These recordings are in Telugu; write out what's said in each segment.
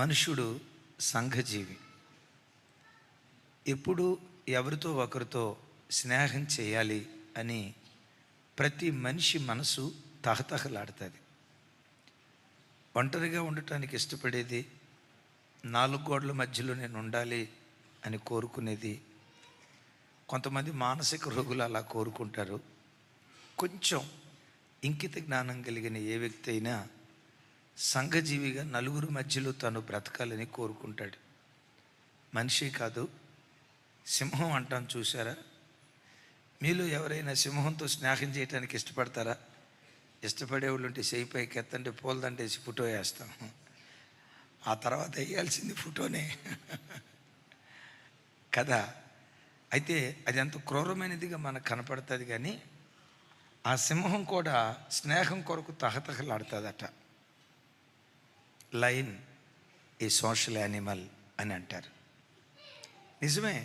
మనుషుడు సంఘజీవి. ఎప్పుడు ఎవరితో ఒకరితో స్నేహం చేయాలి అని ప్రతి మనిషి మనసు తహతహలాడుతుంది. ఒంటరిగా ఉండటానికి ఇష్టపడేది, నాలుగు గోడల మధ్యలో నేను ఉండాలి అని కోరుకునేది. కొంతమంది మానసిక రోగులు అలా కోరుకుంటారు. కొంచెం ఇంకిత జ్ఞానం కలిగిన ఏ వ్యక్తి అయినా సంఘజీవిగా నలుగురు మధ్యలో తను బ్రతకాలని కోరుకుంటాడు. మనిషి కాదు, సింహం అంటాను చూసారా? మీలో ఎవరైనా సింహంతో స్నేహం చేయడానికి ఇష్టపడతారా? ఇష్టపడేవాళ్ళు ఉంటే చేయి పైకి ఎత్తంటే పూలదండేసి ఫోటో వేస్తాం. ఆ తర్వాత వేయాల్సింది ఫోటోనే కదా. అయితే అది ఎంత క్రూరమైనదిగా మనకు కనపడుతుంది. కానీ ఆ సింహం కూడా స్నేహం కొరకు తహతహలాడుతుందట. లయన్ ఏ సోషల్ యానిమల్ అని అంటారు. నిజమే.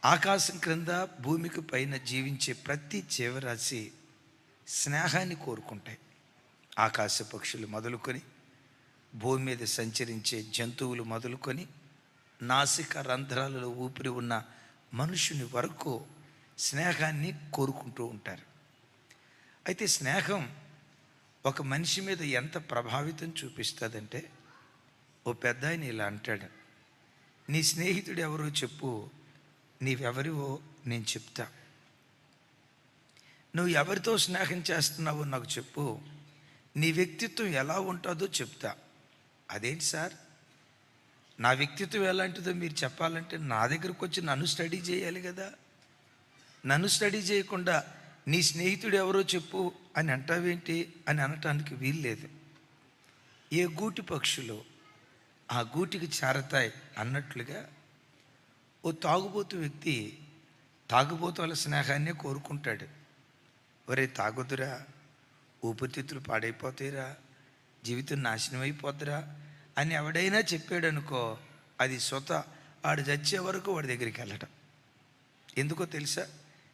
ఆకాశం క్రింద భూమికి పైన జీవించే ప్రతి జీవరాశి స్నేహాన్ని కోరుకుంటాయి. ఆకాశ పక్షులు మొదలుకొని, భూమి మీద సంచరించే జంతువులు మొదలుకొని, నాసిక రంధ్రాలలో ఊపిరి ఉన్న మనుషుని వరకు స్నేహాన్ని కోరుకుంటూ ఉంటారు. అయితే స్నేహం ఒక మనిషి మీద ఎంత ప్రభావితం చూపిస్తుందంటే, ఓ పెద్ద ఆయన ఇలా అంటాడు, నీ స్నేహితుడు ఎవరో చెప్పు, నీవెవరివో నేను చెప్తా. నువ్వు ఎవరితో స్నేహం చేస్తున్నావో నాకు చెప్పు, నీ వ్యక్తిత్వం ఎలా ఉంటుందో చెప్తా. అదేంటి సార్, నా వ్యక్తిత్వం ఎలాంటిదో మీరు చెప్పాలంటే నా దగ్గరకు వచ్చి నన్ను స్టడీ చేయాలి కదా. నన్ను స్టడీ చేయకుండా నీ స్నేహితుడు ఎవరో చెప్పు అని అంటావేంటి అని అనటానికి వీల్లేదు. ఏ గూటి పక్షులు ఆ గూటికి చేరతాయి అన్నట్లుగా ఓ తాగుబోతు వ్యక్తి తాగుబోతుల స్నేహాన్నే కోరుకుంటాడు. ఒరే తాగొద్దురా, ఊపిరితిత్తులు పాడైపోతాయిరా, జీవితం నాశనం అయిపోద్దురా అని ఎవడైనా చెప్పాడు అనుకో, అది ఆడు చచ్చే వరకు వాడి దగ్గరికి వెళ్ళటం. ఎందుకో తెలుసా?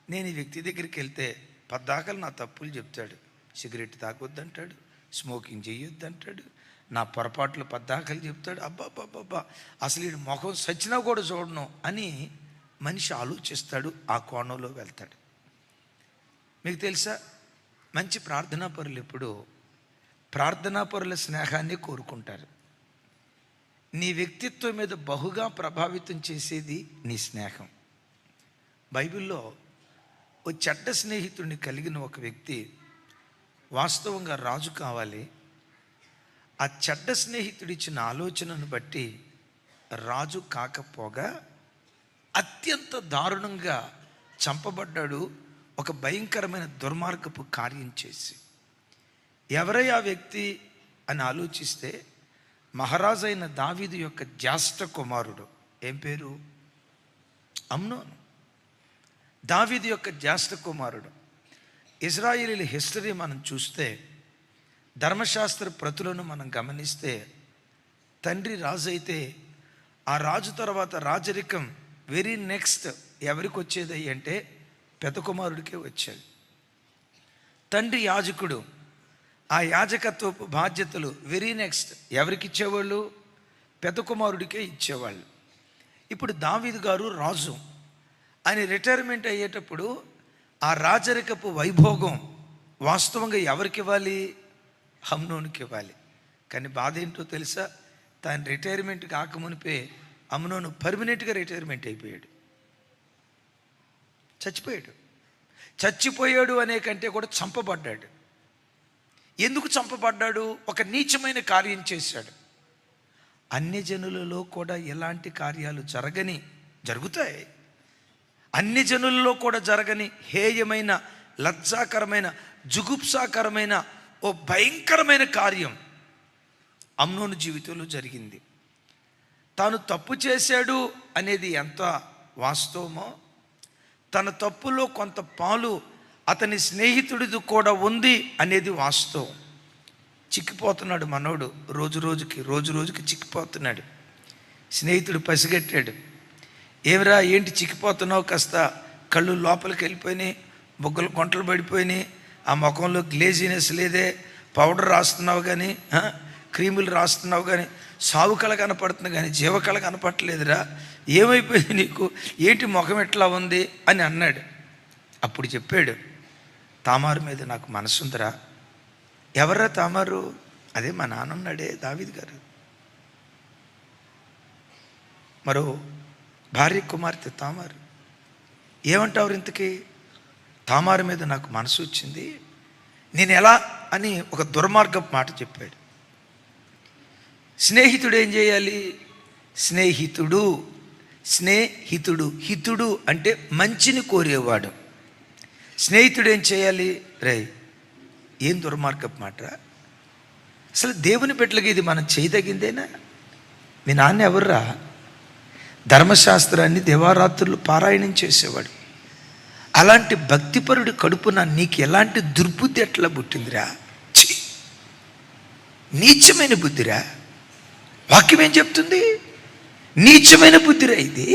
నేను ఈ వ్యక్తి దగ్గరికి వెళ్తే పద్దాకలు నా తప్పులు చెప్తాడు. సిగరెట్ తాగొద్దంటాడు, స్మోకింగ్ చేయొద్దంటాడు, నా పొరపాట్లు పద్దాకలు చెప్తాడు. అబ్బాబ్బాబ్బా, అసలు ఈ ముఖం సచ్చినా కూడా చూడను అని మనిషి ఆలోచిస్తాడు. ఆ కోణంలో వెళ్తాడు. మీకు తెలుసా, మంచి ప్రార్థనాపరులు ఎప్పుడు ప్రార్థనాపరుల స్నేహాన్ని కోరుకుంటారు. నీ వ్యక్తిత్వం మీద బహుగా ప్రభావితం చేసేది నీ స్నేహం. బైబిల్లో ఓ చెడ్డ స్నేహితుడిని కలిగిన ఒక వ్యక్తి వాస్తవంగా రాజు కావాలి. ఆ చెడ్డ స్నేహితుడు ఇచ్చిన ఆలోచనను బట్టి రాజు కాకపోగా అత్యంత దారుణంగా చంపబడ్డాడు, ఒక భయంకరమైన దుర్మార్గపు కార్యం చేసి. ఎవరై ఆ వ్యక్తి అని ఆలోచిస్తే మహారాజు అయిన దావీదు యొక్క జ్యేష్ఠ కుమారుడు. ఏం పేరు? అమ్నోను. దావీదు యొక్క జ్యేష్ఠ కుమారుడు. ఇశ్రాయేలీల హిస్టరీ మనం చూస్తే, ధర్మశాస్త్ర ప్రతులను మనం గమనిస్తే, తండ్రి రాజు అయితే ఆ రాజు తర్వాత రాజరికం వెరీ నెక్స్ట్ ఎవరికి వచ్చేది అంటే పెద్ద కుమారుడికే వచ్చేది. తండ్రి యాజకుడు, ఆ యాజకత్వపు బాధ్యతలు వెరీ నెక్స్ట్ ఎవరికి ఇచ్చేవాళ్ళు? పెద్ద కుమారుడికే ఇచ్చేవాళ్ళు. ఇప్పుడు దావీదు గారు రాజు, ఆయన రిటైర్మెంట్ అయ్యేటప్పుడు ఆ రాజరికపు వైభోగం వాస్తవంగా ఎవరికి ఇవ్వాలి? అమ్నోనుకి ఇవ్వాలి. కానీ బాధ ఏంటో తెలుసా? తాను రిటైర్మెంట్ కాకమునిపే అమ్నోను పర్మనెంట్గా రిటైర్మెంట్ అయిపోయాడు, చచ్చిపోయాడు. చచ్చిపోయాడు అనే కంటే కూడా చంపబడ్డాడు. ఎందుకు చంపబడ్డాడు? ఒక నీచమైన కార్యం చేశాడు. అన్య జనులలో కూడా ఎలాంటి కార్యాలు జరుగుతాయి. అన్ని జనులలో కూడా జరగని హేయమైన, లజ్జాకరమైన, జుగుప్సాకరమైన ఓ భయంకరమైన కార్యం అమ్నోను జీవితంలో జరిగింది. తాను తప్పు చేశాడు అనేది ఎంత వాస్తవమో, తన తప్పులో కొంత పాలు అతని స్నేహితుడిది కూడా ఉంది అనేది వాస్తవం. చిక్కిపోతున్నాడు మనోడు, రోజు రోజుకి చిక్కిపోతున్నాడు. స్నేహితుడు పసిగట్టాడు. ఏమిరా ఏంటి చిక్కిపోతున్నావు? కాస్త కళ్ళు లోపలికి వెళ్ళిపోయినాయి, బొగ్గలు కొంటలు పడిపోయినాయి, ఆ ముఖంలో గ్లేజీనెస్ లేదే, పౌడర్ రాస్తున్నావు కానీ క్రీములు రాస్తున్నావు కానీ సావు కళ కనపడుతుంది కానీ జీవకళ కనపడలేదురా, ఏమైపోయింది నీకు, ఏంటి ముఖం ఎట్లా ఉంది అని అన్నాడు. అప్పుడు చెప్పాడు, తామారు మీద నాకు మనసుందిరా. ఎవర్రా తామారు? అదే మా నాన్న ఉన్నాడే దావీదు గారు. మరో భార్య కుమార్తె తామారు. ఏమంటావు ఇంతకీ? తామారు మీద నాకు మనసు వచ్చింది, నేను ఎలా అని ఒక దుర్మార్గపు మాట చెప్పాడు. స్నేహితుడు ఏం చేయాలి? స్నేహితుడు హితుడు అంటే మంచిని కోరేవాడు. స్నేహితుడు ఏం చేయాలి? రే, ఏం దుర్మార్గపు మాట! అసలు దేవుని బిడ్డలకి ఇది మనం చేయదగిందేనా? మీ నాన్న ఎవర్రా? ధర్మశాస్త్రాన్ని దివారాత్రులు పారాయణం చేసేవాడు. అలాంటి భక్తిపరుడి కడుపున నీకు ఎలాంటి దుర్బుద్ధి ఎట్లా పుట్టిందిరా? నీచమైన బుద్ధిరా. వాక్యం ఏం చెప్తుంది? నీచమైన బుద్ధిరా ఇది.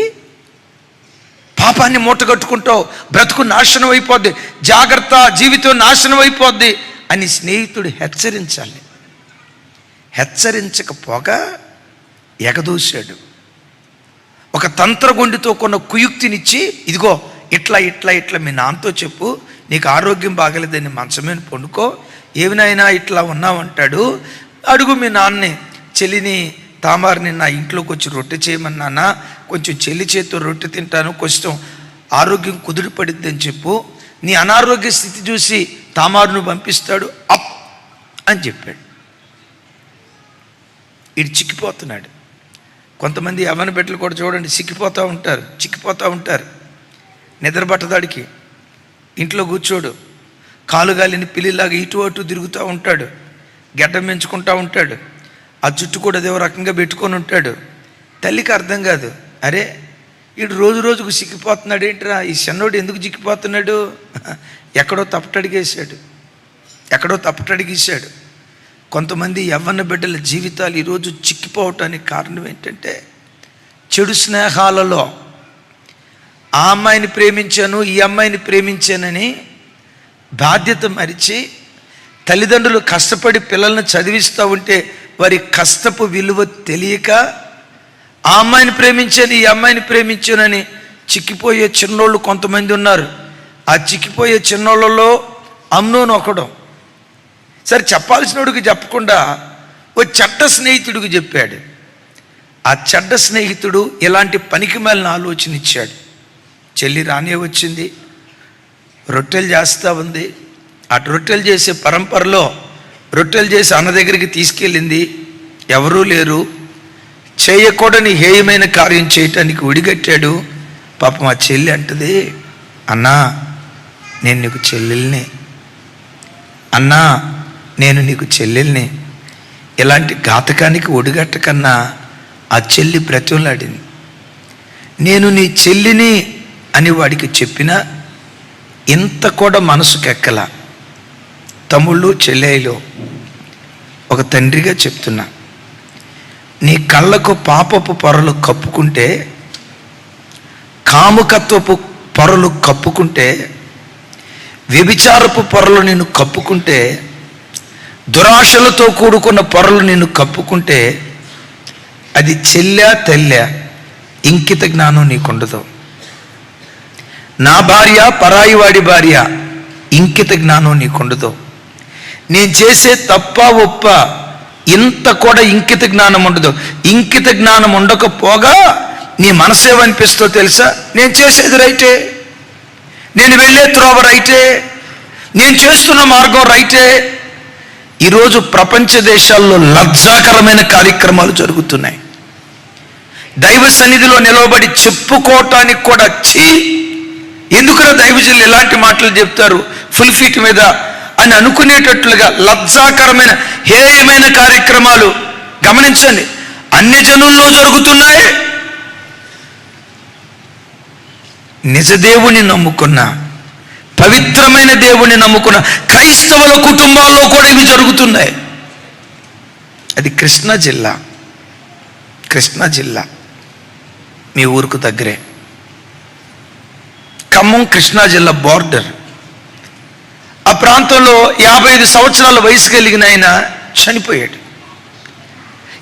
పాపాన్ని మూటగట్టుకుంటావు, బ్రతుకు నాశనం అయిపోద్ది, జాగ్రత్త, జీవితం నాశనం అయిపోద్ది అని స్నేహితుడు హెచ్చరించాలి. హెచ్చరించకపోగా ఎగదూశాడు. ఒక తంత్రగొండితో కొన్న కుయుక్తినిచ్చి, ఇదిగో ఇట్లా ఇట్లా ఇట్లా మీ నాన్నతో చెప్పు, నీకు ఆరోగ్యం బాగలేదని మంచమేన పండుకో, ఏమినైనా ఇట్లా ఉన్నావంటాడు, అడుగు మీ నాన్నని, చెల్లిని తామారిని నా ఇంట్లోకి వచ్చి రొట్టె చేయమన్నానా, కొంచెం చెల్లి చేతితో రొట్టె తింటాను, కొంచెం ఆరోగ్యం కుదురు పడిద్ది అని చెప్పు, నీ అనారోగ్య స్థితి చూసి తామారును పంపిస్తాడు అప్ అని చెప్పాడు. ఇటు చిక్కిపోతున్నాడు. కొంతమంది యవ్వన బిడ్డలు కూడా చూడండి, చిక్కిపోతూ ఉంటారు. నిద్రపట్టదాడికి ఇంట్లో కూర్చోడు, కాలుగాలిని పిల్లిలాగా ఇటు అటు తిరుగుతూ ఉంటాడు, గడ్డం పెంచుకుంటూ ఉంటాడు, ఆ జుట్టు కూడా అదే రకంగా పెట్టుకొని ఉంటాడు. తల్లికి అర్థం కాదు, అరే వీడు రోజు రోజుకు చిక్కిపోతున్నాడు ఏంట్రా, ఈ చిన్నోడు ఎందుకు చిక్కిపోతున్నాడు? ఎక్కడో తప్పటడిగేశాడు. కొంతమంది యవ్వన బిడ్డల జీవితాలు ఈరోజు చిక్కిపోవటానికి కారణం ఏంటంటే, చెడు స్నేహాలలో ఆ అమ్మాయిని ప్రేమించాను, ఈ అమ్మాయిని ప్రేమించానని బాధ్యత మరిచి, తల్లిదండ్రులు కష్టపడి పిల్లల్ని చదివిస్తూ ఉంటే వారి కష్టపు విలువ తెలియక, ఆ అమ్మాయిని ప్రేమించాను, ఈ అమ్మాయిని ప్రేమించానని చిక్కిపోయే చిన్నోళ్ళు కొంతమంది ఉన్నారు. ఆ చిక్కిపోయే చిన్నోళ్ళలో అమ్నోను ఒకడు. సరే, చెప్పాల్సినోడికి చెప్పకుండా ఓ చెడ్డ స్నేహితుడికి చెప్పాడు. ఆ చెడ్డ స్నేహితుడు ఇలాంటి పనికిమాలిన ఆలోచన ఇచ్చాడు. చెల్లి రానే వచ్చింది, రొట్టెలు చేస్తూ ఉంది. ఆ రొట్టెలు చేసే పరంపరలో రొట్టెలు చేసి అన్న దగ్గరికి తీసుకెళ్ళింది. ఎవరూ లేరు, చేయకూడని హేయమైన కార్యం చేయటానికి ఒడిగట్టాడు. పాపం ఆ చెల్లి అంటది, అన్నా నేను నీకు చెల్లెల్ని, అన్నా నేను నీకు చెల్లెల్ని. ఇలాంటి ఘాతకానికి ఒడిగట్టకన్నా ఆ చెల్లి బ్రతిమలాడింది. నేను నీ చెల్లిని అని వాడికి చెప్పినా ఇంత కూడా మనసుకెక్కల. తమ్ముళ్ళు చెల్లెలు, ఒక తండ్రిగా చెప్తున్నా, నీ కళ్ళకు పాపపు పొరలు కప్పుకుంటే, కాముకత్వపు పొరలు కప్పుకుంటే, వ్యభిచారపు పొరలు నిన్ను కప్పుకుంటే, దురాశలతో కూడుకున్న పొరలు నిన్ను కప్పుకుంటే, అది చెల్లా తెల్లా ఇంకిత జ్ఞానం నీకుండదు. నా భార్య పరాయి వాడి భార్య ఇంకిత జ్ఞానం నీకుండదు. నేను చేసే తప్ప ఒప్ప ఇంత కూడా ఇంకిత జ్ఞానం ఉండదు. ఇంకిత జ్ఞానం ఉండకపోగా నీ మనసేమనిపిస్తో తెలుసా? నేను చేసేది రైటే, నేను వెళ్ళే త్రోవ రైటే, నేను చేస్తున్న మార్గం రైటే. ఈరోజు ప్రపంచ దేశాల్లో లజ్జాకరమైన కార్యక్రమాలు జరుగుతున్నాయి. దైవ సన్నిధిలో నిలవబడి చెప్పుకోవటానికి కూడా ఎందుకురా దైవజనులు ఎలాంటి మాటలు చెప్తారు ఫుల్ ఫీట్ మీద అని అనుకునేటట్లుగా లజ్జాకరమైన హేయమైన కార్యక్రమాలు గమనించండి, అన్ని జనుల్లో జరుగుతున్నాయి. నిజ దేవుని నమ్ముకున్న, పవిత్రమైన దేవుని నమ్ముకున్న క్రైస్తవుల కుటుంబాల్లో కూడా ఇవి జరుగుతున్నాయి. అది కృష్ణా జిల్లా మీ ఊరుకు దగ్గరే. ఖమ్మం కృష్ణా జిల్లా బార్డర్. ఆ ప్రాంతంలో 55 సంవత్సరాల వయసు కలిగిన ఆయన చనిపోయాడు.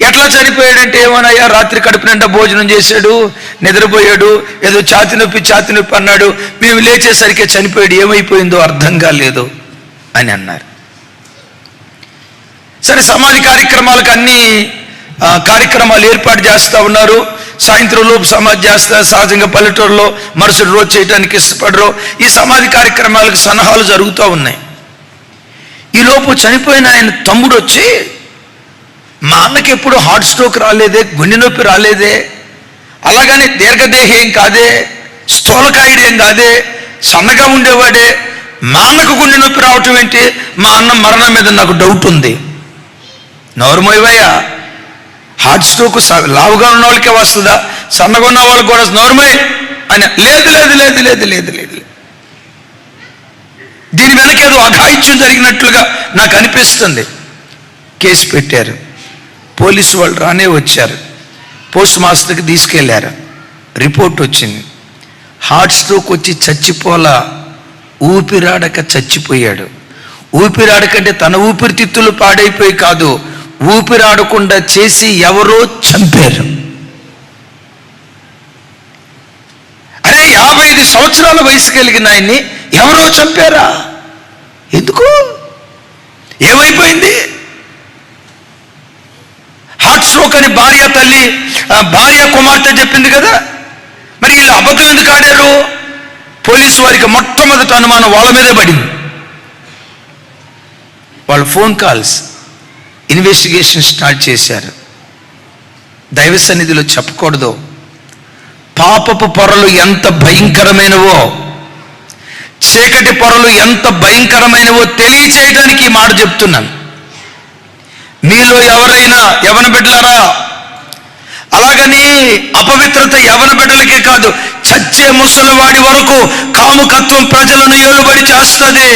ఎట్లా చనిపోయాడంటే, ఏమోనయ్యా రాత్రి కడుపు నిండా భోజనం చేశాడు, నిద్రపోయాడు, ఏదో ఛాతి నొప్పి అన్నాడు, మేము లేచేసరికి చనిపోయాడు, ఏమైపోయిందో అర్థం కాలేదు అని అన్నారు. సరే, సమాధి కార్యక్రమాలకు అన్ని కార్యక్రమాలు ఏర్పాటు చేస్తూ ఉన్నారు. సాయంత్రం లోపు సమాధి చేస్తారు. సహజంగా పల్లెటూరులో మరుసటి రోజు చేయడానికి ఇష్టపడరు. ఈ సమాధి కార్యక్రమాలకు సన్నాహాలు జరుగుతూ ఉన్నాయి. ఈ లోపు చనిపోయిన ఆయన తమ్ముడు వచ్చి, మా అన్నకి ఎప్పుడు హార్ట్ స్ట్రోక్ రాలేదే, గుండె నొప్పి రాలేదే, అలాగని దీర్ఘదేహి ఏం కాదే, స్థూలకాయుడు ఏం కాదే, సన్నగా ఉండేవాడే, మా అన్నకు గుండె నొప్పి రావటం ఏంటి, మా అన్న మరణం మీద నాకు డౌట్ ఉంది. నోరుమోయవయ్యా, హార్ట్ స్ట్రోక్ లావుగా ఉన్న వాళ్ళకే వస్తుందా, సన్నగా ఉన్న వాళ్ళకి కూడా నోరుమోయ్ అని. లేదు లేదు లేదు లేదు లేదు లేదు దీని వెనక ఏదో అఘాయిత్యం జరిగినట్లుగా నాకు అనిపిస్తుంది. కేసు పెట్టారు. పోలీసు వాళ్ళు రానే వచ్చారు. పోస్ట్ మాస్టర్కి తీసుకెళ్లారు. రిపోర్ట్ వచ్చింది, హార్ట్ స్ట్రోక్ వచ్చి చచ్చిపోలా, ఊపిరాడక చచ్చిపోయాడు. ఊపిరాడకంటే తన ఊపిరితిత్తులు పాడైపోయి కాదు, ఊపిరాడకుండా చేసి ఎవరో చంపారు. అరే, 55 సంవత్సరాల వయసు కలిగిన ఆయన్ని ఎవరో చంపారా? ఎందుకు? ఏమైపోయింది? హార్ట్ స్ట్రోక్ అని భార్య కుమార్తె చెప్పింది కదా. మరి వీళ్ళు అబద్ధం ఎందుకు ఆడారు? పోలీసు వారికి మొట్టమొదటి అనుమానం వాళ్ళ మీదే పడింది. వాళ్ళ ఫోన్ కాల్స్ ఇన్వెస్టిగేషన్ స్టార్ట్ చేశారు. దైవ సన్నిధిలో చెప్పకూడదు. పాపపు పొరలు ఎంత భయంకరమైనవో, చీకటి పొరలు ఎంత భయంకరమైనవో తెలియచేయడానికి ఈ మాట చెప్తున్నాను. మీలో ఎవరైనా యవన బిడ్డలారా, అలాగని అపవిత్రత యవన బిడ్డలకే కాదు, చచ్చే ముసలివాడి వరకు కాముకత్వం ప్రజలను ఏలుబడి చేస్తుంది.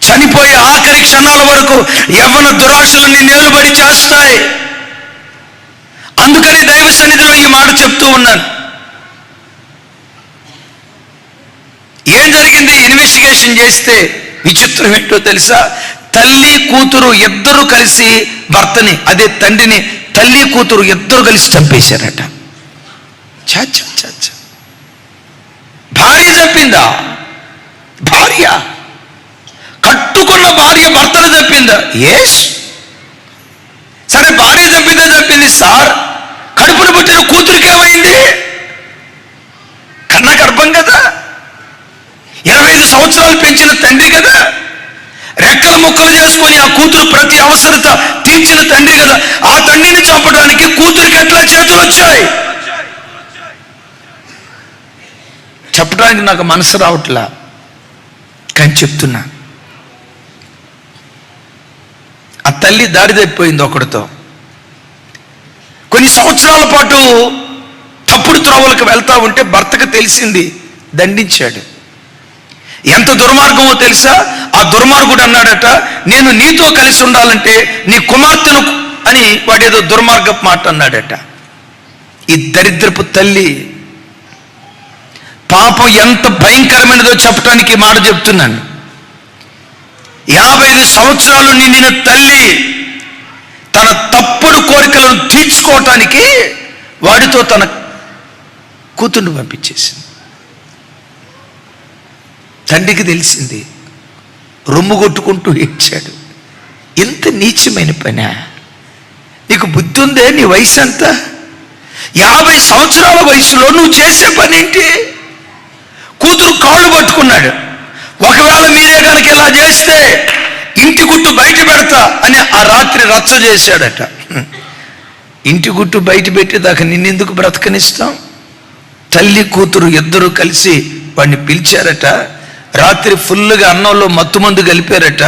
చనిపోయే ఆఖరి క్షణాల వరకు యవ్వన దురాశలని నిలుబడి చేస్తాయి. అందుకని దైవ సన్నిధిలో ఈ మాట చెప్తూ ఉన్నాను. ఏం జరిగింది? ఇన్వెస్టిగేషన్ చేస్తే విచిత్రం ఏంటో తెలుసా? తల్లి కూతురు ఇద్దరు కలిసి భర్తని, అదే తండ్రిని, తల్లి కూతురు ఇద్దరు కలిసి చంపేశారట. భార్య చంపిందా? భార్య కట్టుకున్న భార్య భర్తను చంపిందా? ఎస్. సరే, భార్య చంపింది సార్, కడుపును పుట్టిన కూతురికి ఏమైంది? కన్న గర్భం కదా, 25 సంవత్సరాలు పెంచిన తండ్రి కదా, రెక్కల ముక్కలు చేసుకొని ఆ కూతురు ప్రతి అవసరత తీర్చిన తండ్రి కదా. ఆ తండ్రిని చంపడానికి కూతురికి ఎట్లా చేతులు వచ్చాయి? చెప్పడానికి నాకు మనసు రావట్లా, కానీ చెప్తున్నా. ఆ తల్లి దారి తప్పిపోయింది ఒకడితో. కొన్ని సంవత్సరాల పాటు తప్పుడు త్రోవలకు వెళ్తా ఉంటే భర్తకు తెలిసింది, దండించాడు. ఎంత దుర్మార్గమో తెలుసా? ఆ దుర్మార్గుడు అన్నాడట, నేను నీతో కలిసి ఉండాలంటే నీ కుమార్తెను అని వాడేదో దుర్మార్గపు మాట అన్నాడట. ఈ దరిద్రపు తల్లి పాపం ఎంత భయంకరమైనదో చెప్పడానికి మాట చెప్తున్నాను. 55 సంవత్సరాలు నిండిన తల్లి తన తప్పుడు కోరికలను తీర్చుకోవటానికి వాడితో తన కూతుర్ని పంపించేసింది. తండ్రికి తెలిసింది, రొమ్ము కొట్టుకుంటూ ఏడ్చాడు. ఎంత నీచమైన పనా? నీకు బుద్ధి ఉందే? నీ వయసు ఎంత? 50 సంవత్సరాల వయసులో నువ్వు చేసే పని ఏంటి? కూతురు కాళ్ళు పట్టుకున్నాడు. ఒకవేళ మీరే కనుక ఇలా చేస్తే ఇంటి గుట్టు బయట పెడతా అని ఆ రాత్రి రచ్చ చేశాడట. ఇంటి గుట్టు బయట పెట్టేదాకా నిన్నెందుకు బ్రతకనిస్తాం? తల్లి కూతురు ఇద్దరు కలిసి వాడిని పిలిచారట. రాత్రి ఫుల్గా అన్నంలో మత్తు మందు కలిపారట.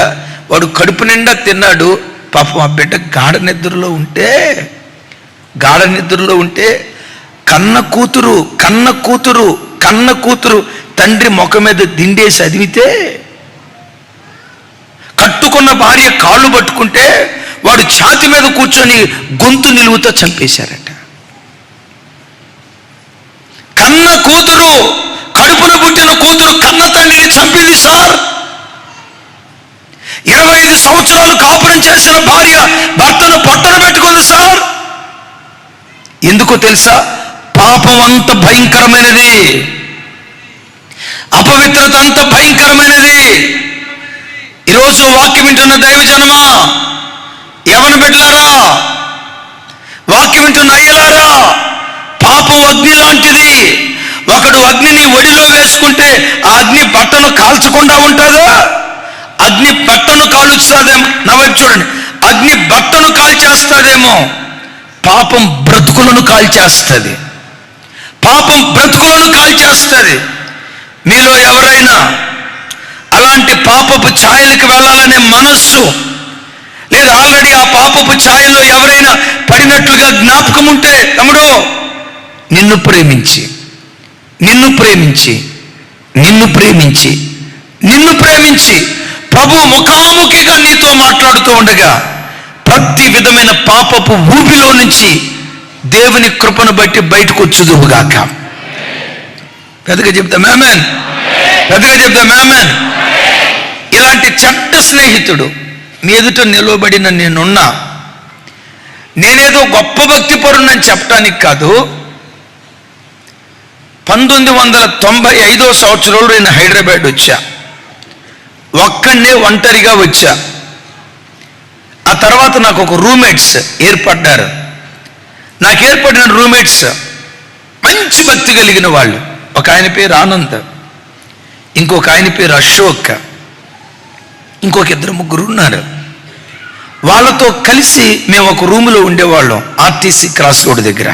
వాడు కడుపు నిండా తిన్నాడు. పాపం ఆ బిడ్డ గాఢ నిద్రలో ఉంటే కన్న కూతురు తండ్రి ముఖం మీద దిండేసి అదిమితే, కట్టుకున్న భార్య కాళ్ళు పట్టుకుంటే వాడు ఛాతి మీద కూర్చొని గొంతు నిలువుతో చంపేశారట. కన్న కూతురు, కడుపున పుట్టిన కూతురు కన్న తండ్రిని చంపింది సార్. 25 సంవత్సరాలు కాపురం చేసిన భార్య భర్తను పొట్టన పెట్టుకుంది సార్. ఎందుకో తెలుసా? పాపం అంత భయంకరమైనది, అపవిత్రత అంత భయంకరమైనది. ఈరోజు వాక్యం వింటున్న దైవజనమా, యవన బిడ్డలారా, వాక్యం వింటున్న అయ్యలారా, పాపం అగ్ని లాంటిది. ఒకడు అగ్నిని ఒడిలో వేసుకుంటే ఆ అగ్ని బట్టను కాల్చకుండా ఉంటుందా? అగ్ని బట్టను కాల్చుతుందేమో. నా వైపు చూడండి. అగ్ని బట్టను కాల్చేస్తుందేమో, పాపం బ్రతుకులను కాల్చేస్తుంది. పాపం బ్రతుకులను కాల్చేస్తుంది. మీలో ఎవరైనా అలాంటి పాపపు ఛాయలకు వెళ్ళాలనే మనస్సు, లేదా ఆల్రెడీ ఆ పాపపు ఛాయల్లో ఎవరైనా పడినట్లుగా జ్ఞాపకం ఉంటే, తమ్ముడు, నిన్ను ప్రేమించి నిన్ను ప్రేమించి నిన్ను ప్రేమించి నిన్ను ప్రేమించి ప్రభు ముఖాముఖిగా నీతో మాట్లాడుతూ ఉండగా ప్రతి విధమైన పాపపు ఊపిలో నుంచి దేవుని కృపను బట్టి బయటకు వచ్చుదువుగాక. పెద్దగా చెప్తాం ఆమేన్. పెద్దగా చెప్తాం ఆమేన్. ఇలాంటి చెడ్డ స్నేహితుడు మీ ఎదుట నిలవబడిన నేనున్నా, నేనేదో గొప్ప భక్తి పరుణ్ణని చెప్పడానికి కాదు. 1995 సంవత్సరంలో నేను హైదరాబాద్ వచ్చా. ఒక్కడే ఒంటరిగా వచ్చా. ఆ తర్వాత నాకు ఒక రూమ్మేట్స్ ఏర్పడ్డారు. నాకు ఏర్పడిన రూమ్మేట్స్ మంచి భక్తి కలిగిన వాళ్ళు. ఒక ఆయన పేరు ఆనంద్, ఇంకొక ఆయన పేరు అశోక్, ఇంకొక 2-3 ఉన్నారు. వాళ్ళతో కలిసి మేము ఒక రూములో ఉండేవాళ్ళం ఆర్టీసీ క్రాస్ రోడ్ దగ్గర.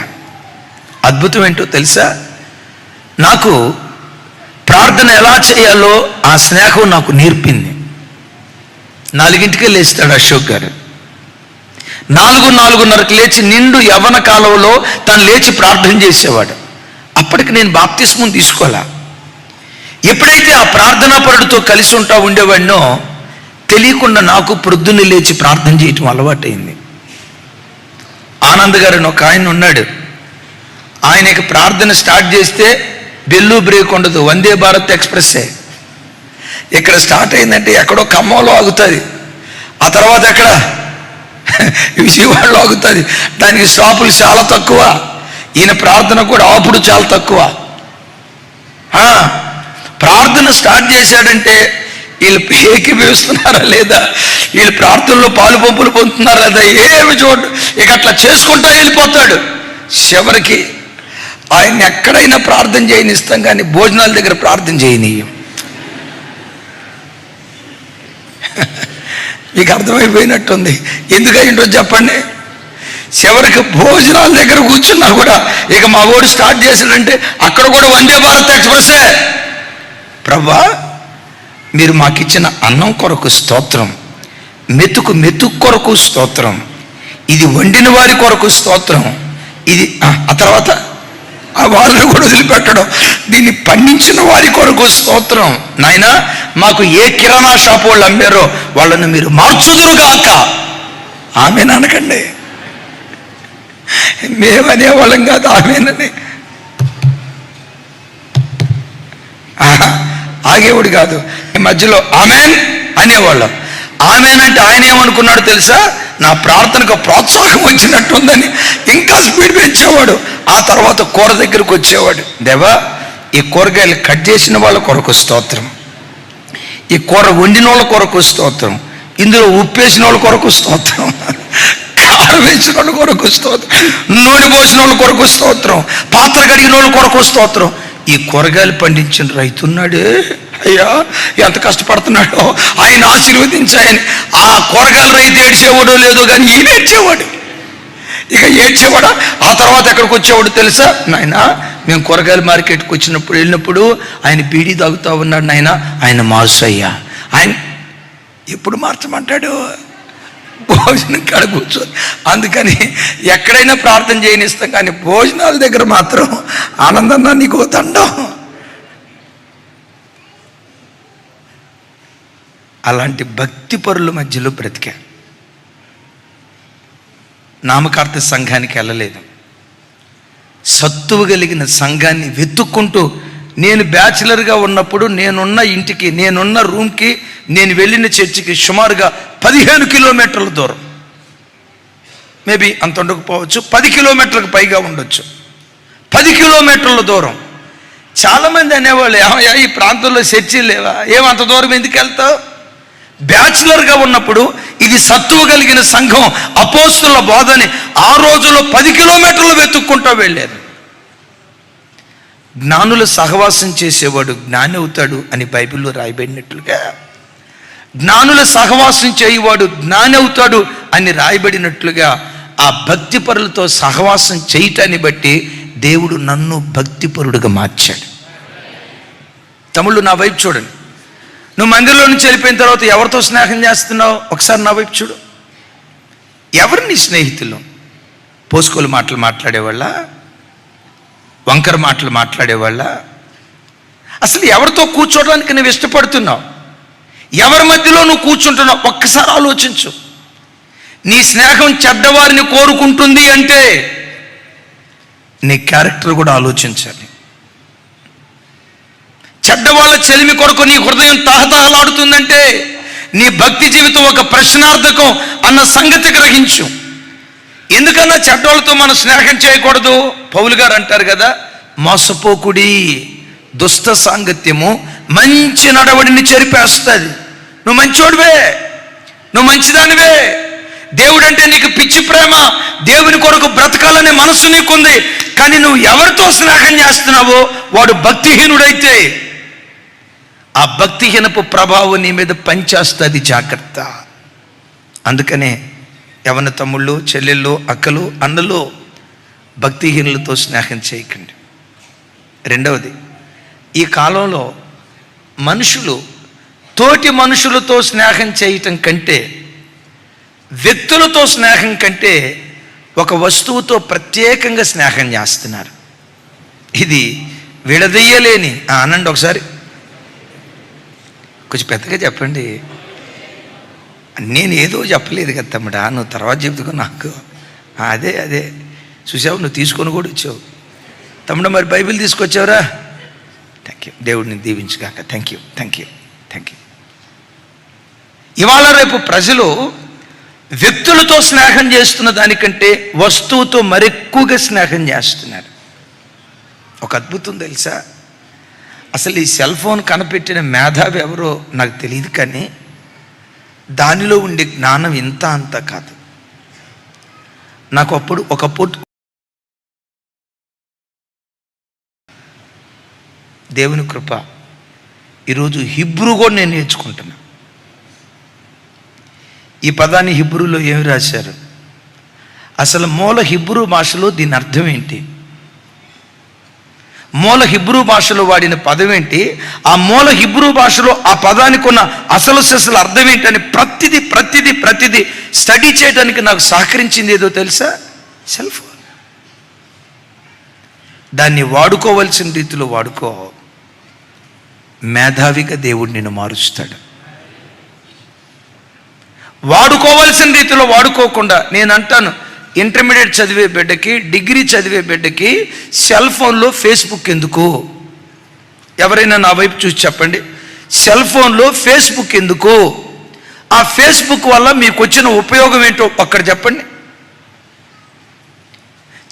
అద్భుతం ఏంటో తెలుసా? నాకు ప్రార్థన ఎలా చేయాలో ఆ స్నేహం నాకు నేర్పింది. 4ంటికే లేస్తాడు అశోక్ గారు. 4-4:30కి లేచి నిండు యవ్వన కాలంలో తను లేచి ప్రార్థన చేసేవాడు. అప్పటికి నేను బాప్తిస్మం తీసుకోవాలా. ఎప్పుడైతే ఆ ప్రార్థనా పరుడితో కలిసి ఉండేవాడినో తెలియకుండా నాకు ప్రొద్దున్నే లేచి ప్రార్థన చేయటం అలవాటైంది. ఆనంద్ గారు అని ఒక ఆయన ఉన్నాడు. ఆయనకి ప్రార్థన స్టార్ట్ చేస్తే బెల్లు బ్రేక్ ఉండదు, వందే భారత్ ఎక్స్ప్రెస్సే. ఇక్కడ స్టార్ట్ అయిందంటే ఎక్కడో ఖమ్మంలో ఆగుతుంది, ఆ తర్వాత ఎక్కడ విజయవాడలో ఆగుతుంది. దానికి స్టాపులు చాలా తక్కువ. ఈయన ప్రార్థన కూడా ఆపుడు చాలా తక్కువ. ప్రార్థన స్టార్ట్ చేశాడంటే వీళ్ళు ఏకీభవిస్తున్నారా లేదా, వీళ్ళు ప్రార్థనలో పాలు పంపులు పొందుతున్నారా లేదా ఏమి చూడు, ఇక అట్లా చేసుకుంటా వెళ్ళిపోతాడు. చివరికి ఆయన ఎక్కడైనా ప్రార్థన చేయనిస్తాం కానీ భోజనాల దగ్గర ప్రార్థన చేయనీయం. మీకు అర్థమైపోయినట్టుంది. ఎందుకైంటో చెప్పండి. చివరికి భోజనాల దగ్గర కూర్చున్నా కూడా ఇక మా ఓడు స్టార్ట్ చేశాడంటే అక్కడ కూడా వందే భారత్ ఎక్స్ప్రెస్సే. ప్రభా, మీరు మాకిచ్చిన అన్నం కొరకు స్తోత్రం, మెతుకు కొరకు స్తోత్రం, ఇది వండిన వారి కొరకు స్తోత్రం, ఇది ఆ తర్వాత ఆ వాళ్ళని కూడా వదిలిపెట్టడం, దీన్ని పండించిన వారి కొరకు స్తోత్రం. నాయనా, మాకు ఏ కిరాణా షాపు వాళ్ళు అమ్మారో వాళ్ళను మీరు మార్చుదురుగాక. ఆమెను అనకండి, మేమనేవాళ్ళం కాదు ఆమెనని. ఆగేవాడు కాదు, మధ్యలో ఆమెన్ అనేవాళ్ళం. ఆమెనంటే ఆయన ఏమనుకున్నాడు తెలుసా? నా ప్రార్థనకు ప్రోత్సాహం వచ్చినట్టుందని ఇంకా స్పీడ్ పెంచేవాడు. ఆ తర్వాత కూర దగ్గరకు వచ్చేవాడు. దేవా, ఈ కూరగాయలు కట్ చేసిన వాళ్ళ కొరకు స్తోత్రం, ఈ కూర వండిన వాళ్ళ కొరకు స్తోత్రం, ఇందులో ఉప్పు వేసిన వాళ్ళ కొరకు స్తోత్రం, కారం వేసిన వాళ్ళ కొరకు స్తోత్రం, నూనె పోసిన వాళ్ళ కొరకు స్తోత్రం, పాత్ర కడిగిన వాళ్ళ కొరకు స్తోత్రం. ఈ కూరగాయలు పండించిన రైతున్నాడే, అయ్యా ఎంత కష్టపడుతున్నాడో, ఆయన ఆశీర్వదించాయని. ఆ కూరగాయల రైతు ఏడ్చేవాడో లేదో కానీ ఈయన ఏడ్చేవాడు. ఇక ఏడ్చేవాడా? ఆ తర్వాత ఎక్కడికి వచ్చేవాడు తెలుసా? నాయన, మేము కూరగాయల మార్కెట్కి వెళ్ళినప్పుడు ఆయన బీడీ తాగుతూ ఉన్నాడు. నాయన, ఆయన మాసు అయ్యా. ఆయన ఎప్పుడు మార్చమంటాడు? భోజనం కాడ కూర్చొని. అందుకని ఎక్కడైనా ప్రార్థన చేయనిస్తాం కానీ భోజనాల దగ్గర మాత్రం ఆనందన్నా నీకు దండం. అలాంటి భక్తి పరుల మధ్యలో బ్రతికా. నామకార్థ సంఘానికి వెళ్ళలేదు. సత్తువ కలిగిన సంఘాన్ని వెతుక్కుంటూ నేను బ్యాచిలర్గా ఉన్నప్పుడు నేనున్న ఇంటికి, నేనున్న రూమ్కి, నేను వెళ్ళిన చర్చికి సుమారుగా 15 కిలోమీటర్ల దూరం. మేబీ అంత ఉండకపోవచ్చు, 10 కిలోమీటర్లకు పైగా ఉండొచ్చు. 10 కిలోమీటర్ల దూరం. చాలామంది అనేవాళ్ళు, ఏమయ్యా ఈ ప్రాంతంలో చర్చిలు లేవా, ఏమంత దూరం ఎందుకు వెళ్తావు? బ్యాచిలర్గా ఉన్నప్పుడు ఇది సత్తువ కలిగిన సంఘం, అపోస్తుల బోధని ఆ రోజుల్లో 10 కిలోమీటర్లు వెతుక్కుంటూ వెళ్ళారు. జ్ఞానుల సహవాసం చేసేవాడు జ్ఞాని అవుతాడు అని బైబిల్లో రాయబడినట్లుగా, జ్ఞానుల సహవాసం చేయవాడు జ్ఞాని అవుతాడు అని రాయబడినట్లుగా, ఆ భక్తిపరులతో సహవాసం చేయటాన్ని బట్టి దేవుడు నన్ను భక్తిపరుడుగా మార్చాడు. తమ్ముళ్ళు నా వైపు చూడండి. నువ్వు మందిరంలో నుంచి వెళ్ళిపోయిన తర్వాత ఎవరితో స్నేహం చేస్తున్నావు? ఒకసారి నా వైపు చూడు. ఎవరు నీ స్నేహితులు? పోసుకోలు మాటలు మాట్లాడేవాళ్ళ, వంకర మాటలు మాట్లాడేవాళ్ళ? అసలు ఎవరితో కూర్చోవడానికి నువ్వు ఇష్టపడుతున్నావు? ఎవరి మధ్యలో నువ్వు కూర్చుంటున్నావు? ఒక్కసారి ఆలోచించు. నీ స్నేహం చెడ్డవారిని కోరుకుంటుంది అంటే నీ క్యారెక్టర్ కూడా ఆలోచించాలి. చెడ్డవాళ్ళ చెలిమి కొరకు నీ హృదయం తహతహలాడుతుందంటే నీ భక్తి జీవితం ఒక ప్రశ్నార్థకం అన్న సంగతి గ్రహించు. ఎందుకన్నా చెడ్డవాళ్ళతో మనం స్నేహం చేయకూడదు? పౌలు గారు అంటారు కదా, మోసపోకుడి, దుష్ట సాంగత్యము మంచి నడవడిని చెరిపేస్తుంది. నువ్వు మంచోడివే, నువ్వు మంచిదానివే, దేవుడంటే నీకు పిచ్చి ప్రేమ, దేవుని కొరకు బ్రతకాలనే మనసు నీకుంది, కానీ నువ్వు ఎవరితో స్నేహం చేస్తున్నావో వాడు భక్తిహీనుడైతే ఆ భక్తిహీనపు ప్రభావం నీ మీద పనిచేస్తుంది. జాగ్రత్త. అందుకనే యవన తమ్ముళ్ళు, చెల్లెళ్ళు, అక్కలు, అన్నలు భక్తిహీనులతో స్నేహం చేయకండి. రెండవది, ఈ కాలంలో మనుషులు తోటి మనుషులతో స్నేహం చేయటం కంటే, వ్యక్తులతో స్నేహం కంటే ఒక వస్తువుతో ప్రత్యేకంగా స్నేహం చేస్తున్నారు. ఇది విడదీయలేని, అనండి ఒకసారి, కొంచెం పెద్దగా చెప్పండి. నేను ఏదో చెప్పలేదు కదా తమ్ముడా, నువ్వు తర్వాత చెప్తుకో నాకు. అదే చూసావు, నువ్వు తీసుకొని కూడా వచ్చావు తమ్ముడు. మరి బైబిల్ తీసుకొచ్చావురా? థ్యాంక్ యూ, దేవుడిని దీవించుగాక. Thank you. ఇవాళ రేపు ప్రజలు వ్యక్తులతో స్నేహం చేస్తున్న దానికంటే వస్తువుతో మరెక్కువగా స్నేహం చేస్తున్నారు. ఒక అద్భుతం తెలుసా? అసలు ఈ సెల్ ఫోన్ కనిపెట్టిన మేధావి ఎవరో నాకు తెలియదు, కానీ దానిలో ఉండే జ్ఞానం ఇంత అంత కాదు. నాకు ఒకప్పుడు దేవుని కృప, ఈరోజు హిబ్రూ కూడా నేను నేర్చుకుంటున్నా. ఈ పదాన్ని హిబ్రూలో ఏమి రాశారు? అసలు మూల హిబ్రూ భాషలో దీని అర్థం ఏంటి? మూల హిబ్రూ భాషలో వాడిన పదం ఏంటి? ఆ మూల హిబ్రూ భాషలో ఆ పదానికి ఉన్న అసలు అర్థం ఏంటని ప్రతిదీ స్టడీ చేయడానికి నాకు సహకరించింది ఏదో తెలుసా? Cell phone. దాన్ని వాడుకోవలసిన రీతిలో వాడుకో, మేధావిగా దేవుడు నిన్ను మారుస్తాడు. వాడుకోవలసిన రీతిలో వాడుకోకుండా, నేను అంటాను, ఇంటర్మీడియట్ చదివే బిడ్డకి, డిగ్రీ చదివే బిడ్డకి సెల్ ఫోన్లో ఫేస్బుక్ ఎందుకు? ఎవరైనా నా వైపు చూసి చెప్పండి. సెల్ ఫోన్లో ఫేస్బుక్ ఎందుకు? ఆ ఫేస్బుక్ వల్ల మీకు వచ్చిన ఉపయోగం ఏంటో ఒక్కడ చెప్పండి.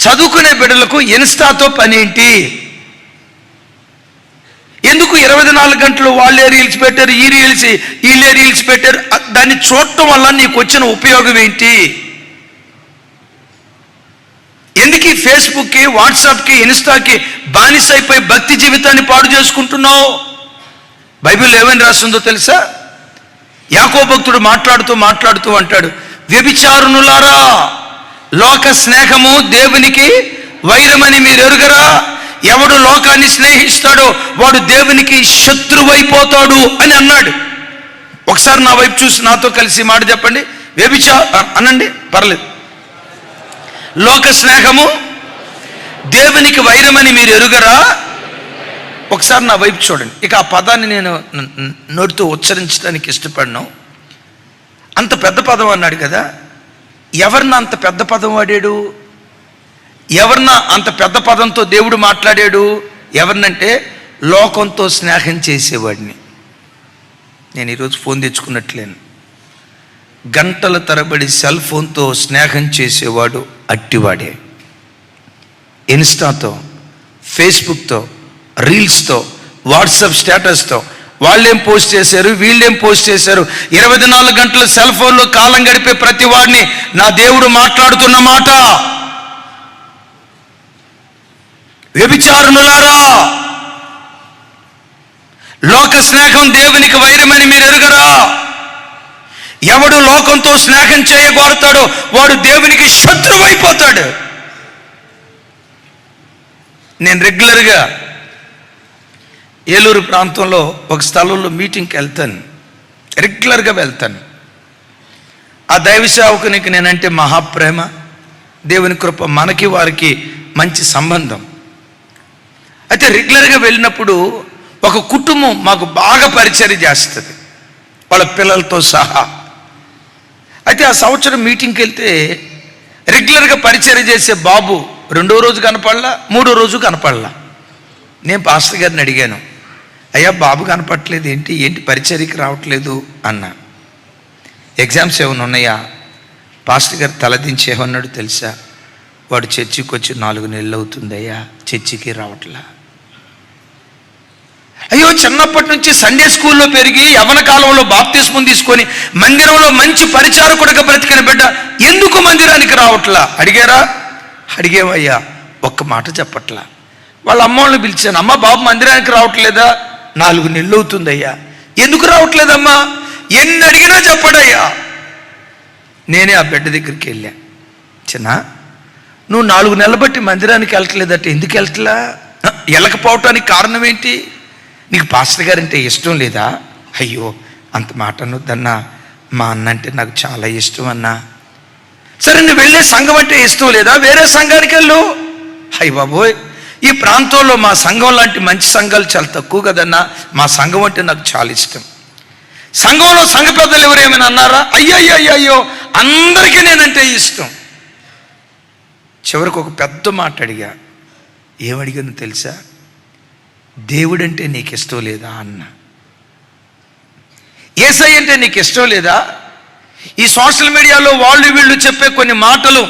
చదువుకునే బిడ్డలకు ఇన్స్టాతో పని ఏంటి? ఎందుకు 24 గంటలు వాళ్ళే రీల్స్ పెట్టారు, వీళ్ళే రీల్స్ పెట్టారు? దాన్ని చూడటం వల్ల నీకు వచ్చిన ఉపయోగం ఏంటి? ఎందుకు ఈ ఫేస్బుక్కి, వాట్సాప్కి, ఇన్స్టాకి బానిసైపోయి భక్తి జీవితాన్ని పాడు చేసుకుంటున్నావు? బైబిల్ ఏమని రాస్తుందో తెలుసా? యాకోబు భక్తుడు మాట్లాడుతూ అంటాడు, వ్యభిచారునులారా, లోక స్నేహము దేవునికి వైరమని మీరు ఎరుగరా? ఎవడు లోకాన్ని స్నేహిస్తాడో వాడు దేవునికి శత్రువైపోతాడు అని అన్నాడు. ఒకసారి నా వైపు చూసి నాతో కలిసి మాట చెప్పండి. అనండి, పర్లేదు. లోక స్నేహము దేవునికి వైరమని మీరు ఎరుగరా? ఒకసారి నా వైపు చూడండి. ఇక ఆ పదాన్ని నేను నోటితో ఉచ్చరించడానికి ఇష్టపడను. అంత పెద్ద పదం అన్నాడు కదా, ఎవరిన అంత పెద్ద పదం వాడాడు? ఎవరిన అంత పెద్ద పదంతో దేవుడు మాట్లాడాడు? ఎవరినంటే లోకంతో స్నేహం చేసేవాడిని. నేను ఈరోజు ఫోన్ తెచ్చుకున్నట్లేను. గంటల తరబడి సెల్ ఫోన్తో స్నేహం చేసేవాడు అట్టివాడే. ఇన్స్టాతో, ఫేస్బుక్తో, రీల్స్తో, వాట్సాప్ స్టేటస్తో వాళ్ళేం పోస్ట్ చేశారు, వీళ్ళేం పోస్ట్ చేశారు, 24 గంటలు సెల్ ఫోన్లో కాలం గడిపే ప్రతి వాడిని నా దేవుడు మాట్లాడుతున్న మాట, వ్యభిచారులారా, లోక స్నేహం దేవునికి వైరమని మీరు ఎరుగరా? ఎవడు లోకంతో స్నేహం చేయగోరతాడో వాడు దేవునికి శత్రువు అయిపోతాడు. నేను రెగ్యులర్గా ఏలూరు ప్రాంతంలో ఒక స్థలంలో మీటింగ్కి వెళ్తాను, రెగ్యులర్గా వెళ్తాను. ఆ దైవ సేవకునికి నేనంటే మహాప్రేమ, దేవుని కృప, మనకి వారికి మంచి సంబంధం. అయితే రెగ్యులర్గా వెళ్ళినప్పుడు ఒక కుటుంబం మాకు బాగా పరిచయం చేస్తుంది, వాళ్ళ పిల్లలతో సహా. అయితే ఆ సంవత్సరం మీటింగ్కి వెళ్తే రెగ్యులర్గా పరిచయం చేసే బాబు 2వ రోజు కనపడలా, 3వ రోజు కనపడలా. నేను పాస్టర్ గారిని అడిగాను, అయ్యా బాబు కనపడట్లేదు, ఏంటి పరిచర్యకి రావట్లేదు అన్నా. ఎగ్జామ్స్ ఏమైనా ఉన్నాయా? పాస్టర్ గారు తలదించి ఏమన్నాడు తెలుసా? వాడు చర్చికి వచ్చి 4 నెలలు అవుతుందయ్యా, చర్చికి రావట్లా. అయ్యో, చిన్నప్పటి నుంచి సండే స్కూల్లో పెరిగి యవ్వన కాలంలో బాప్తిస్మం తీసుకొని మందిరంలో మంచి పరిచారకుడిగా బ్రతికిన బిడ్డ ఎందుకు మందిరానికి రావట్లా అడిగారా? అడిగేవయ్యా, ఒక్క మాట చెప్పట్లా. వాళ్ళ అమ్మోళ్ళని పిలిచాను, అమ్మ బాబు మందిరానికి రావట్లేదా? 4 నెలలు అవుతుందయ్యా. ఎందుకు రావట్లేదమ్మా? ఎన్ని అడిగినా చెప్పడయ్యా. నేనే ఆ బిడ్డ దగ్గరికి వెళ్ళా, చిన్న నువ్వు 4 నెలలు బట్టి మందిరానికి వెళ్ళట్లేదట, ఎందుకు వెళ్ళట్లా? వెళ్ళకపోవటానికి కారణం ఏంటి? నీకు పాస్టర్ గారు అంటే ఇష్టం లేదా? అయ్యో అంత మాట అనొద్దన్నా, మా అన్న అంటే నాకు చాలా ఇష్టం అన్నా. సరే నువ్వు వెళ్ళే సంఘం అంటే ఇష్టం లేదా? వేరే సంఘానికి వెళ్ళు. అయ్య బాబోయ్, ఈ ప్రాంతంలో మా సంఘం లాంటి మంచి సంఘాలు చాలా తక్కువ కదన్నా, మా సంఘం అంటే నాకు చాలా ఇష్టం. సంఘంలో సంఘ పెద్దలు ఎవరేమైనా అన్నారా? అయ్యో అందరికీ నేనంటే ఇష్టం. చివరికి ఒక పెద్ద మాట అడిగా. ఏమడిగాను తెలుసా? దేవుడంటే నీకు ఇష్టం లేదా అన్న. యేసయ్య అంటే నీకు ఇష్టం లేదా? ఈ సోషల్ మీడియాలో వాళ్ళు వీళ్ళు చెప్పే కొన్ని మాటలు,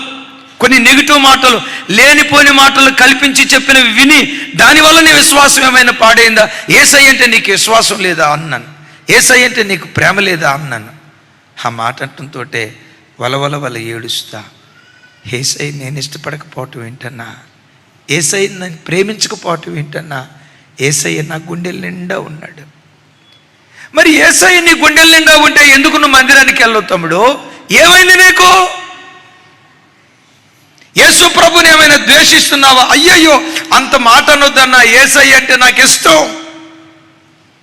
కొన్ని నెగిటివ్ మాటలు, లేనిపోని మాటలు కల్పించి చెప్పినవి విని దానివల్ల నీ విశ్వాసం ఏమైనా పాడైందా? యేసయ్య అంటే నీకు విశ్వాసం లేదా అన్నాను. యేసయ్య అంటే నీకు ప్రేమ లేదా అన్నాను. ఆ మాట అంటంతో వల ఏడుస్తా, యేసయ్య నేను ఇష్టపడకపోవటం ఏంటన్నా, యేసయ్య నన్ను ప్రేమించకపోవటం ఏంటన్నా, యేసయ్య నా గుండెల నిండా ఉన్నాడు. మరి యేసయ్య నీ గుండెల నిండా ఉంటే ఎందుకు నువ్వు మందిరానికి వెళ్ళవు తమ్ముడు? ఏమైంది నీకు? యేసు ప్రభుని ఏమైనా ద్వేషిస్తున్నావా? అయ్యయ్యో అంత మాట అనొద్దన్నా, యేసయ్య అంటే నాకు ఇష్టం.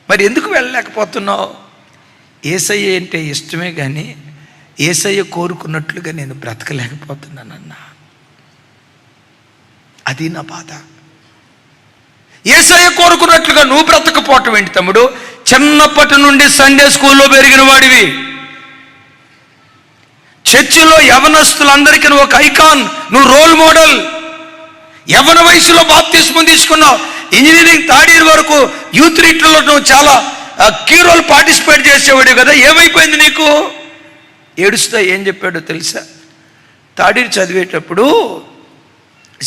మరి ఎందుకు వెళ్ళలేకపోతున్నావు? యేసయ్య అంటే ఇష్టమే కానీ యేసయ్య కోరుకున్నట్లుగా నేను బ్రతకలేకపోతున్నానన్నా, అది నా బాధ. యేసయ్య కోరుకున్నట్లుగా నువ్వు బ్రతకపోవటం ఏంటి తమ్ముడు? చిన్నప్పటి నుండి సండే స్కూల్లో పెరిగిన వాడివి, చర్చిలో యవనస్తులందరికీ నువ్వు ఒక ఐకాన్, నువ్వు రోల్ మోడల్. యవన వయసులో బాప్తిస్మం తీసుకున్నావు, ఇంజనీరింగ్ 3rd ఇయర్ వరకు యూత్ రీట్లలో నువ్వు చాలా కీ రోల్ పార్టిసిపేట్ చేసేవాడు కదా, ఏమైపోయింది నీకు? ఏడుస్తా ఏం చెప్పాడో తెలుసా? 3rd ఇయర్ చదివేటప్పుడు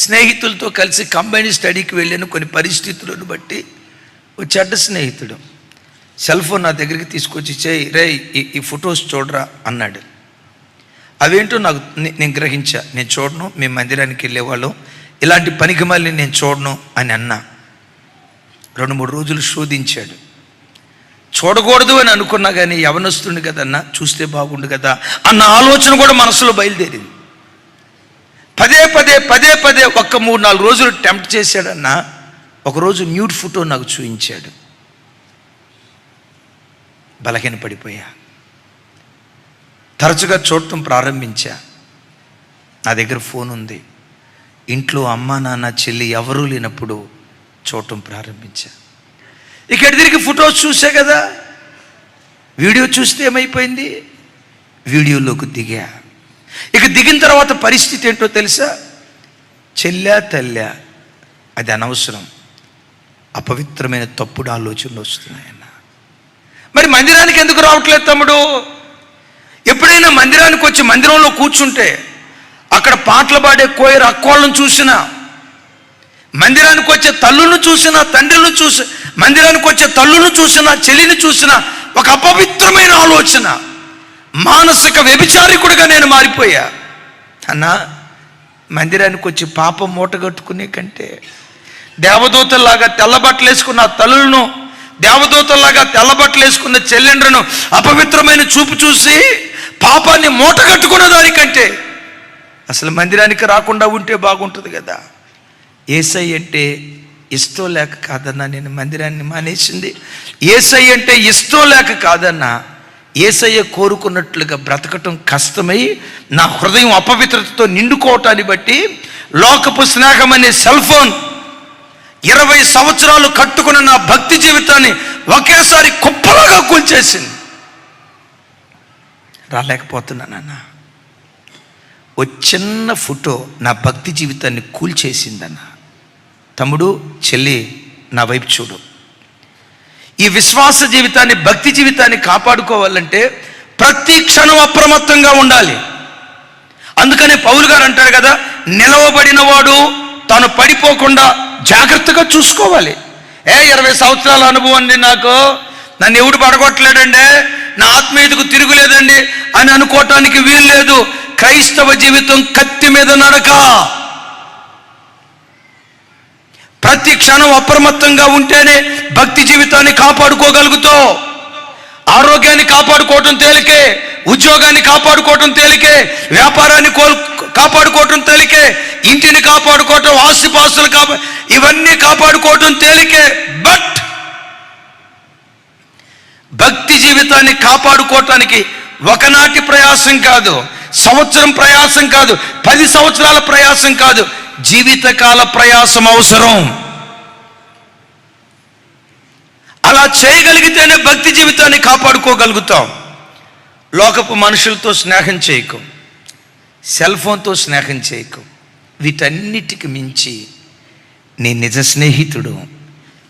స్నేహితులతో కలిసి కంబైన్ స్టడీకి వెళ్ళిన కొన్ని పరిస్థితులను బట్టి ఒక చెడ్డ స్నేహితుడు సెల్ ఫోన్ నా దగ్గరికి తీసుకొచ్చి రే ఈ ఫొటోస్ చూడరా అన్నాడు. అవేంటో నేను గ్రహించా. నేను చూడను, మేము మందిరానికి వెళ్ళేవాళ్ళం, ఇలాంటి పనికి మళ్ళీ నేను చూడను అని అన్నా. 2-3 రోజులు శోధించాడు. చూడకూడదు అని అనుకున్నా కానీ యవనొస్తుంది కదన్నా, చూస్తే బాగుండు కదా అన్న ఆలోచన కూడా మనసులో బయలుదేరింది. పదే ఒక్క 3-4 రోజులు టెంప్ట్ చేశాడన్నా. ఒకరోజు న్యూడ్ ఫోటో నాకు చూపించాడు. బలహీన పడిపోయా, తరచుగా చూడటం ప్రారంభించా. నా దగ్గర ఫోన్ ఉంది, ఇంట్లో అమ్మ నాన్న చెల్లి ఎవరూ లేనప్పుడు చూడటం ప్రారంభించా. ఇక తిరిగి ఫొటోస్ చూసే కదా, వీడియో చూస్తే ఏమైపోయింది, వీడియోలోకి దిగా. ఇక దిగిన తర్వాత పరిస్థితి ఏంటో తెలుసా? చెల్లా తల్లా అది అనవసరం, అపవిత్రమైన తప్పుడు ఆలోచనలు వస్తున్నాయన్న. మరి మందిరానికి ఎందుకు రావట్లేదు తమ్ముడు? ఎప్పుడైనా మందిరానికి వచ్చి మందిరంలో కూర్చుంటే అక్కడ పాటలు పాడే కోయరు అక్కోళ్ళను చూసినా, మందిరానికి వచ్చే తల్లులను చూసినా, తండ్రులను చూసి, మందిరానికి వచ్చే తల్లును చూసినా, చెల్లిని చూసినా ఒక అపవిత్రమైన ఆలోచన, మానసిక వ్యభిచారికుడిగా నేను మారిపోయా అన్నా. మందిరానికి వచ్చి పాపం మూటగట్టుకునే కంటే దేవదూతల్లాగా తెల్లబట్టలు వేసుకున్న తల్లులను, దేవదూతల్లాగా తెల్లబట్టలు వేసుకున్న చెల్లెండ్రను అపవిత్రమైన చూపు చూసి పాపాన్ని మూటగట్టుకున్న దానికంటే అసలు మందిరానికి రాకుండా ఉంటే బాగుంటుంది కదా. యేసై అంటే ఇష్టం లేక కాదన్నా నేను మందిరాన్ని మానేసింది. యేసై అంటే ఇష్టం లేక కాదన్నా, యేసయ్య కోరుకున్నట్లుగా బ్రతకటం కష్టమై నా హృదయం అపవిత్రతతో నిండుకోవటాన్ని బట్టి లోకపు స్నేహం అనే సెల్ ఫోన్ 20 సంవత్సరాలు కట్టుకున్న నా భక్తి జీవితాన్ని ఒకేసారి కుప్పలాగా కూల్చేసింది. రాలేకపోతున్నానన్నా. ఓ చిన్న ఫోటో నా భక్తి జీవితాన్ని కూల్చేసిందన్న. తమ్ముడు, చెల్లి, నా వైపు చూడు. ఈ విశ్వాస జీవితాన్ని, భక్తి జీవితాన్ని కాపాడుకోవాలంటే ప్రతి క్షణం అప్రమత్తంగా ఉండాలి. అందుకనే పౌలు గారు అంటారు కదా, నిలవబడిన వాడు తాను పడిపోకుండా జాగ్రత్తగా చూసుకోవాలి. 20 సంవత్సరాల అనుభవం అండి నాకు, నన్ను ఎవడు పడగొట్టలేడండి, నా ఆత్మీయతకు తిరుగులేదండి అని అనుకోవటానికి వీలు లేదు. క్రైస్తవ జీవితం కత్తి మీద నడక. ప్రతి క్షణం అప్రమత్తంగా ఉంటేనే భక్తి జీవితాన్ని కాపాడుకోగలుగుతావు. ఆరోగ్యాన్ని కాపాడుకోవటం తేలికే, ఉద్యోగాన్ని కాపాడుకోవటం తేలికే, వ్యాపారాన్ని కాపాడుకోవటం తేలికే, ఇంటిని కాపాడుకోవటం, ఆస్తిపాస్తులు ఇవన్నీ కాపాడుకోవటం తేలికే. బట్ భక్తి జీవితాన్ని కాపాడుకోవటానికి ఒకనాటి ప్రయాసం కాదు, సంవత్సరం ప్రయాసం కాదు, 10 సంవత్సరాల ప్రయాసం కాదు, జీవితకాల ప్రయాసం అవసరం. అలా చేయగలిగితేనే భక్తి జీవితాన్ని కాపాడుకోగలుగుతాం. లోకపు మనుషులతో స్నేహం చేయకు, సెల్ ఫోన్తో స్నేహం చేయకు. వీటన్నిటికి మించి నీ నిజ స్నేహితుడు,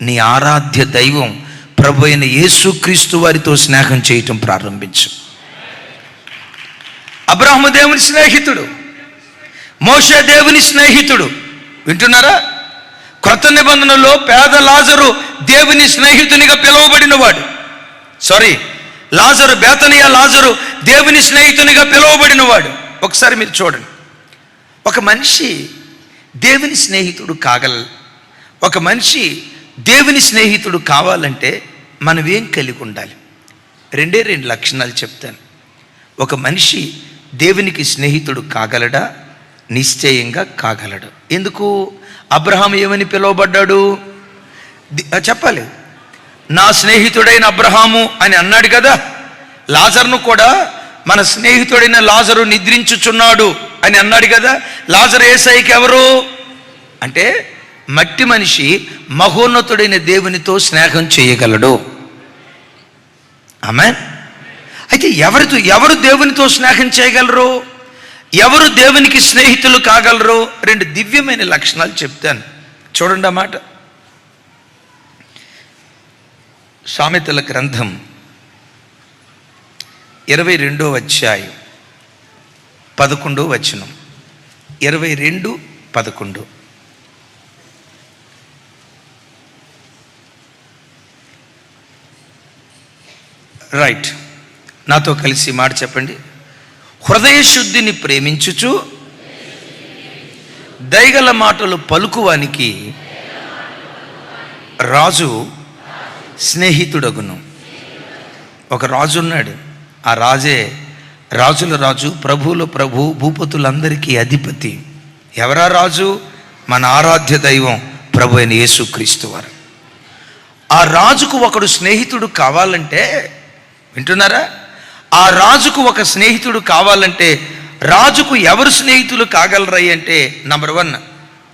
నీ ఆరాధ్య దైవం ప్రభు అయిన యేసుక్రీస్తు వారితో స్నేహం చేయటం ప్రారంభించు. అబ్రాహాము దేవుని స్నేహితుడు, మోషే దేవుని స్నేహితుడు. వింటున్నారా? క్రొత్త నిబంధనలో పేద లాజరు దేవుని స్నేహితునిగా పిలువబడినవాడు. లాజరు, బేతనియా లాజరు దేవుని స్నేహితునిగా పిలువబడినవాడు. ఒకసారి మీరు చూడండి, ఒక మనిషి దేవుని స్నేహితుడు ఒక మనిషి దేవుని స్నేహితుడు కావాలంటే మనం ఏం కలిగి ఉండాలి? 2 లక్షణాలు చెప్తాను. ఒక మనిషి దేవునికి స్నేహితుడు కాగలడా? నిశ్చయంగా కాగలడు. ఎందుకు? అబ్రహాము ఏమని పిలువబడ్డాడు? చెప్పాలి, నా స్నేహితుడైన అబ్రహాము అని అన్నాడు కదా. లాజరును కూడా మన స్నేహితుడైన లాజరు నిద్రించుచున్నాడు అని అన్నాడు కదా. లాజరు యేసయ్యకి ఎవరు అంటే మట్టి మనిషి మహోన్నతుడైన దేవునితో స్నేహం చేయగలడు. ఆమేన్. అయితే ఎవరు దేవునితో స్నేహం చేయగలరు? ఎవరు దేవునికి స్నేహితులు కాగలరు? 2 దివ్యమైన లక్షణాలు చెప్తాను, చూడండి ఆ మాట. సామెతల గ్రంథం 22వ అధ్యాయం 11వ వచనం. 22:11. రైట్, నాతో కలిసి మాట చెప్పండి. హృదయ శుద్ధిని ప్రేమించుచు దయగల మాటలు పలుకువానికి రాజు స్నేహితుడగును. ఒక రాజు ఉన్నాడు, ఆ రాజే రాజుల రాజు, ప్రభువుల ప్రభు, భూపతులందరికీ అధిపతి. ఎవరా రాజు? మన ఆరాధ్య దైవం ప్రభు అయిన యేసుక్రీస్తు వారు. ఆ రాజుకు ఒకడు స్నేహితుడు కావాలంటే, వింటున్నారా? ఆ రాజుకు ఒక స్నేహితుడు కావాలంటే రాజుకు ఎవరు స్నేహితులు కాగలరాయి అంటే, నంబర్ 1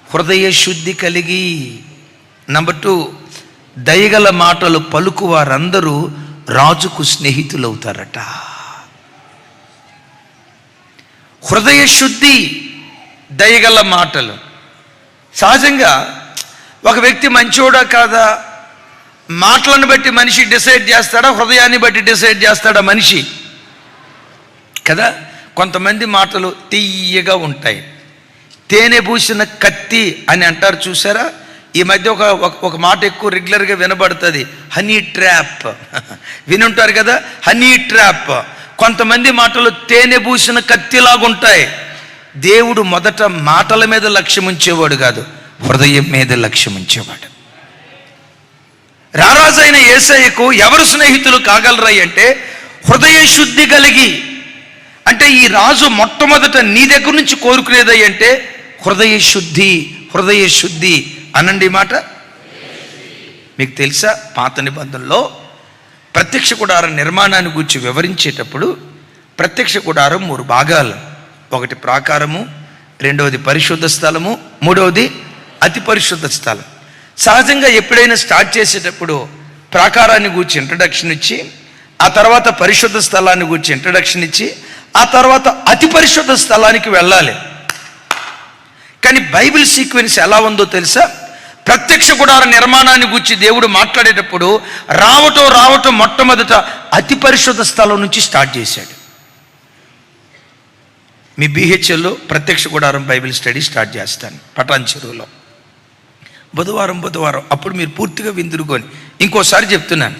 హృదయ శుద్ధి కలిగి, నంబర్ 2 దయగల మాటలు పలుకు వారందరూ రాజుకు స్నేహితులవుతారట. హృదయ శుద్ధి, దయగల మాటలు. సహజంగా ఒక వ్యక్తి మంచోడా కాదా? మాటలను బట్టి మనిషి డిసైడ్ చేస్తాడా, హృదయాన్ని బట్టి డిసైడ్ చేస్తాడా మనిషి? కదా. కొంతమంది మాటలు తీయగా ఉంటాయి. తేనె పూసిన కత్తి అని అంటారు చూసారా? ఈ మధ్య ఒక మాట ఎక్కువ రెగ్యులర్గా వినబడుతుంది, హనీ ట్రాప్. వినుంటారు కదా, హనీ ట్రాప్. కొంతమంది మాటలు తేనె పూసిన కత్తిలాగుంటాయి. దేవుడు మొదట మాటల మీద లక్ష్యం ఉంచేవాడు కాదు, హృదయం మీద లక్ష్యం ఉంచేవాడు. రారాజైన యేసయ్యకు ఎవరు స్నేహితులు కాగలరాయి అంటే హృదయ శుద్ధి కలిగి. అంటే ఈ రాజు మొట్టమొదట నీ దగ్గర నుంచి కోరుకునేది అంటే హృదయ శుద్ధి. హృదయ శుద్ధి అనండి మాట. మీకు తెలుసా, పాత నిబంధనలో ప్రత్యక్ష గుడారం నిర్మాణాన్ని గురించి వివరించేటప్పుడు ప్రత్యక్ష గుడారం 3 భాగాలు. ఒకటి ప్రాకారము, రెండవది పరిశుద్ధ స్థలము, మూడవది అతి పరిశుద్ధ స్థలం. సహజంగా ఎప్పుడైనా స్టార్ట్ చేసేటప్పుడు ప్రాకారాన్ని గూర్చి ఇంట్రడక్షన్ ఇచ్చి, ఆ తర్వాత పరిశుద్ధ స్థలాన్ని గూర్చి ఇంట్రడక్షన్ ఇచ్చి, ఆ తర్వాత అతి పరిశుద్ధ స్థలానికి వెళ్ళాలి. కానీ బైబిల్ సీక్వెన్స్ ఎలా ఉందో తెలుసా? ప్రత్యక్ష గుడార నిర్మాణాన్ని గురించి దేవుడు మాట్లాడేటప్పుడు రావటం మొట్టమొదట అతి పరిశుద్ధ స్థలం నుంచి స్టార్ట్ చేశాడు. మీ BHLలో ప్రత్యక్ష గుడారం బైబిల్ స్టడీ స్టార్ట్ చేస్తాను పటాన్ చెరువులో బుధవారం. అప్పుడు మీరు పూర్తిగా విందురుకొని. ఇంకోసారి చెప్తున్నాను,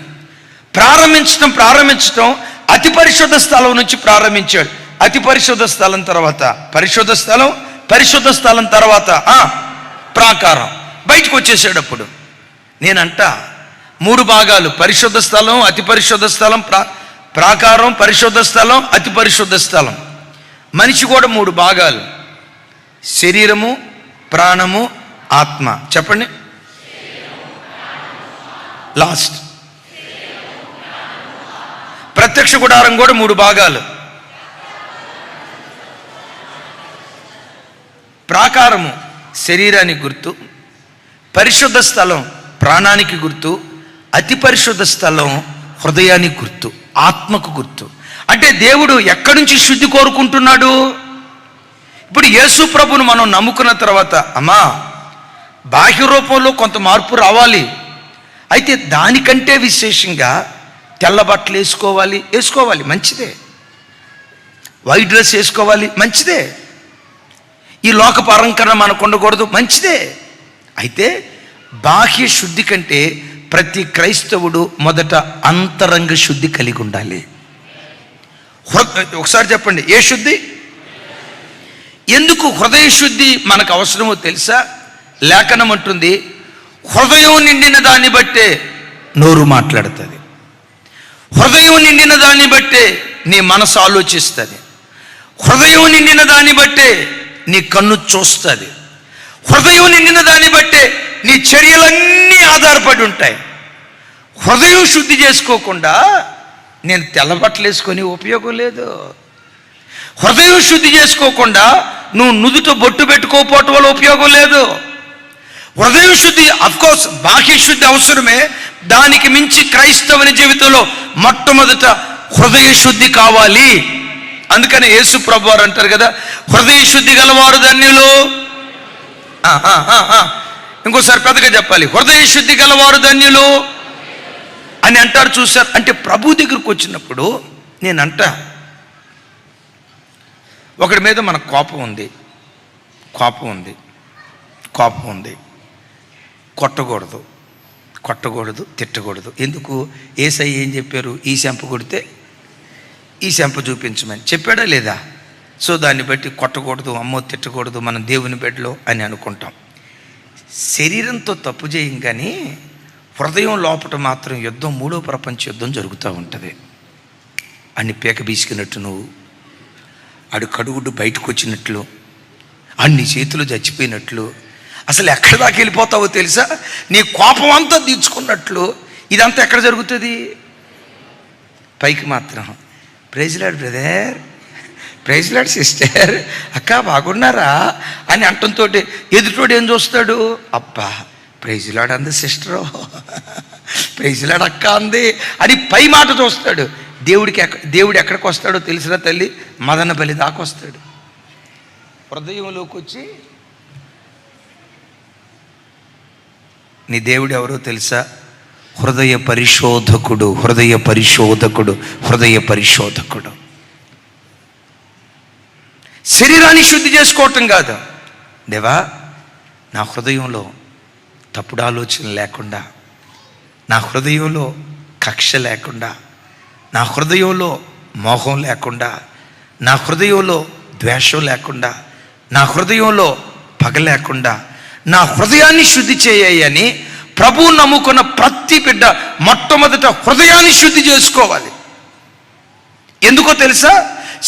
ప్రారంభించటం అతి పరిశుద్ధ స్థలం నుంచి ప్రారంభించాడు. అతి పరిశుద్ధ స్థలం తర్వాత పరిశుద్ధ స్థలం తర్వాత ప్రాకారం. బయటకు వచ్చేసాడు. అప్పుడు నేనంట 3 భాగాలు, పరిశుద్ధ స్థలం, అతి పరిశుద్ధ స్థలం, ప్రాకారం, పరిశుద్ధ స్థలం, అతి పరిశుద్ధ స్థలం. మనిషి కూడా 3 భాగాలు, శరీరము, ప్రాణము, ఆత్మ. చెప్పండి. లాస్ట్ ప్రత్యక్ష గుడారం కూడా 3 భాగాలు. ప్రాకారము శరీరానికి గుర్తు, పరిశుద్ధ స్థలం ప్రాణానికి గుర్తు, అతి పరిశుద్ధ స్థలం హృదయానికి గుర్తు, ఆత్మకు గుర్తు. అంటే దేవుడు ఎక్కడి నుంచి శుద్ధి కోరుకుంటున్నాడు? ఇప్పుడు యేసు ప్రభును మనం నమ్ముకున్న తర్వాత అమ్మా బాహ్య రూపంలో కొంత మార్పు రావాలి. అయితే దానికంటే విశేషంగా తెల్ల బట్టలు వేసుకోవాలి, మంచిదే. వైట్ డ్రెస్ వేసుకోవాలి, మంచిదే. ఈ లోకపు అలంకరణ మనకు ఉండకూడదు, మంచిదే. అయితే బాహ్య శుద్ధి కంటే ప్రతి క్రైస్తవుడు మొదట అంతరంగ శుద్ధి కలిగి ఉండాలి. ఒకసారి చెప్పండి, ఏ శుద్ధి? ఎందుకు హృదయ శుద్ధి మనకు అవసరమో తెలుసా? లేఖనం అంటుంది, హృదయం నిండిన దాన్ని బట్టే నోరు మాట్లాడుతుంది, హృదయం నిండిన దాన్ని బట్టే నీ మనసు ఆలోచిస్తుంది, హృదయం నిండిన దాన్ని బట్టే నీ కన్ను చూస్తుంది, హృదయం నిండిన దాన్ని బట్టే నీ చర్యలన్నీ ఆధారపడి ఉంటాయి. హృదయం శుద్ధి చేసుకోకుండా నేను తెల్లబట్టలు వేసుకొని ఉపయోగం లేదు. హృదయం శుద్ధి చేసుకోకుండా నువ్వు నుదుట బొట్టు పెట్టుకోకపోవటం వల్ల ఉపయోగం లేదు. హృదయం శుద్ధి అఫ్కోర్స్ బాహ్య శుద్ధి అవసరమే, దానికి మించి క్రైస్తవుని జీవితంలో మొట్టమొదట హృదయ శుద్ధి కావాలి. అందుకని యేసు ప్రభు వారు అంటారు కదా, హృదయ శుద్ధి గలవారు ధన్యులు. ఇంకోసారి పెద్దగా చెప్పాలి, హృదయ శుద్ధి గలవారు ధన్యులు అని అంటారు. చూసారు? అంటే ప్రభు దగ్గరకు వచ్చినప్పుడు నేనంట, ఒకడి మీద మనకు కోపం ఉంది, కొట్టకూడదు, తిట్టకూడదు. ఎందుకు? యేసయ్య ఏం చెప్పారు? ఈ చెంప కొడితే ఈ చెంప చూపించమని చెప్పాడా లేదా? సో దాన్ని బట్టి కొట్టకూడదు, అమ్మో తిట్టకూడదు మనం దేవుని బిడ్డలో అని అనుకుంటాం. శరీరంతో తప్పు చేయం, కానీ హృదయం లోపట మాత్రం యుద్ధం, 3వ ప్రపంచ యుద్ధం జరుగుతూ ఉంటుంది. అన్ని పీక బీసుకున్నట్టు, నువ్వు ఆడు కడుగుడ్డు బయటకు వచ్చినట్లు, అన్ని చేతులు చచ్చిపోయినట్లు, అసలు ఎక్కడి దాకా వెళ్ళిపోతావో తెలుసా? నీ కోపం అంతా తీర్చుకున్నట్లు. ఇదంతా ఎక్కడ జరుగుతుంది? పైకి మాత్రం praise Lord brother, praise Lord sister, అక్క బాగున్నారా అని అంటంతో ఎదుటోడు ఏం చూస్తాడు? అబ్బా ప్రైజ్ లార్డ్ అంది సిస్టరు, ప్రైజ్ లార్డ్ అక్క అంది అని పై మాట చూస్తాడు. దేవుడు ఎక్కడికి వస్తాడో తెలిసినా తల్లి? మదన బలి దాకా వస్తాడు. హృదయంలోకి వచ్చి నీ దేవుడు ఎవరో తెలుసా? హృదయ పరిశోధకుడు, హృదయ పరిశోధకుడు, హృదయ పరిశోధకుడు. శరీరాన్ని శుద్ధి చేసుకోవటం కాదు. దేవా, నా హృదయంలో తప్పుడు ఆలోచన లేకుండా, నా హృదయంలో కక్ష లేకుండా, నా హృదయంలో మోహం లేకుండా, నా హృదయంలో ద్వేషం లేకుండా, నా హృదయంలో పగ లేకుండా నా హృదయాన్ని శుద్ధి చేయని ప్రభువు నమ్ముకున్న ప్రతి బిడ్డ మొట్టమొదట హృదయాన్ని శుద్ధి చేసుకోవాలి. ఎందుకో తెలుసా?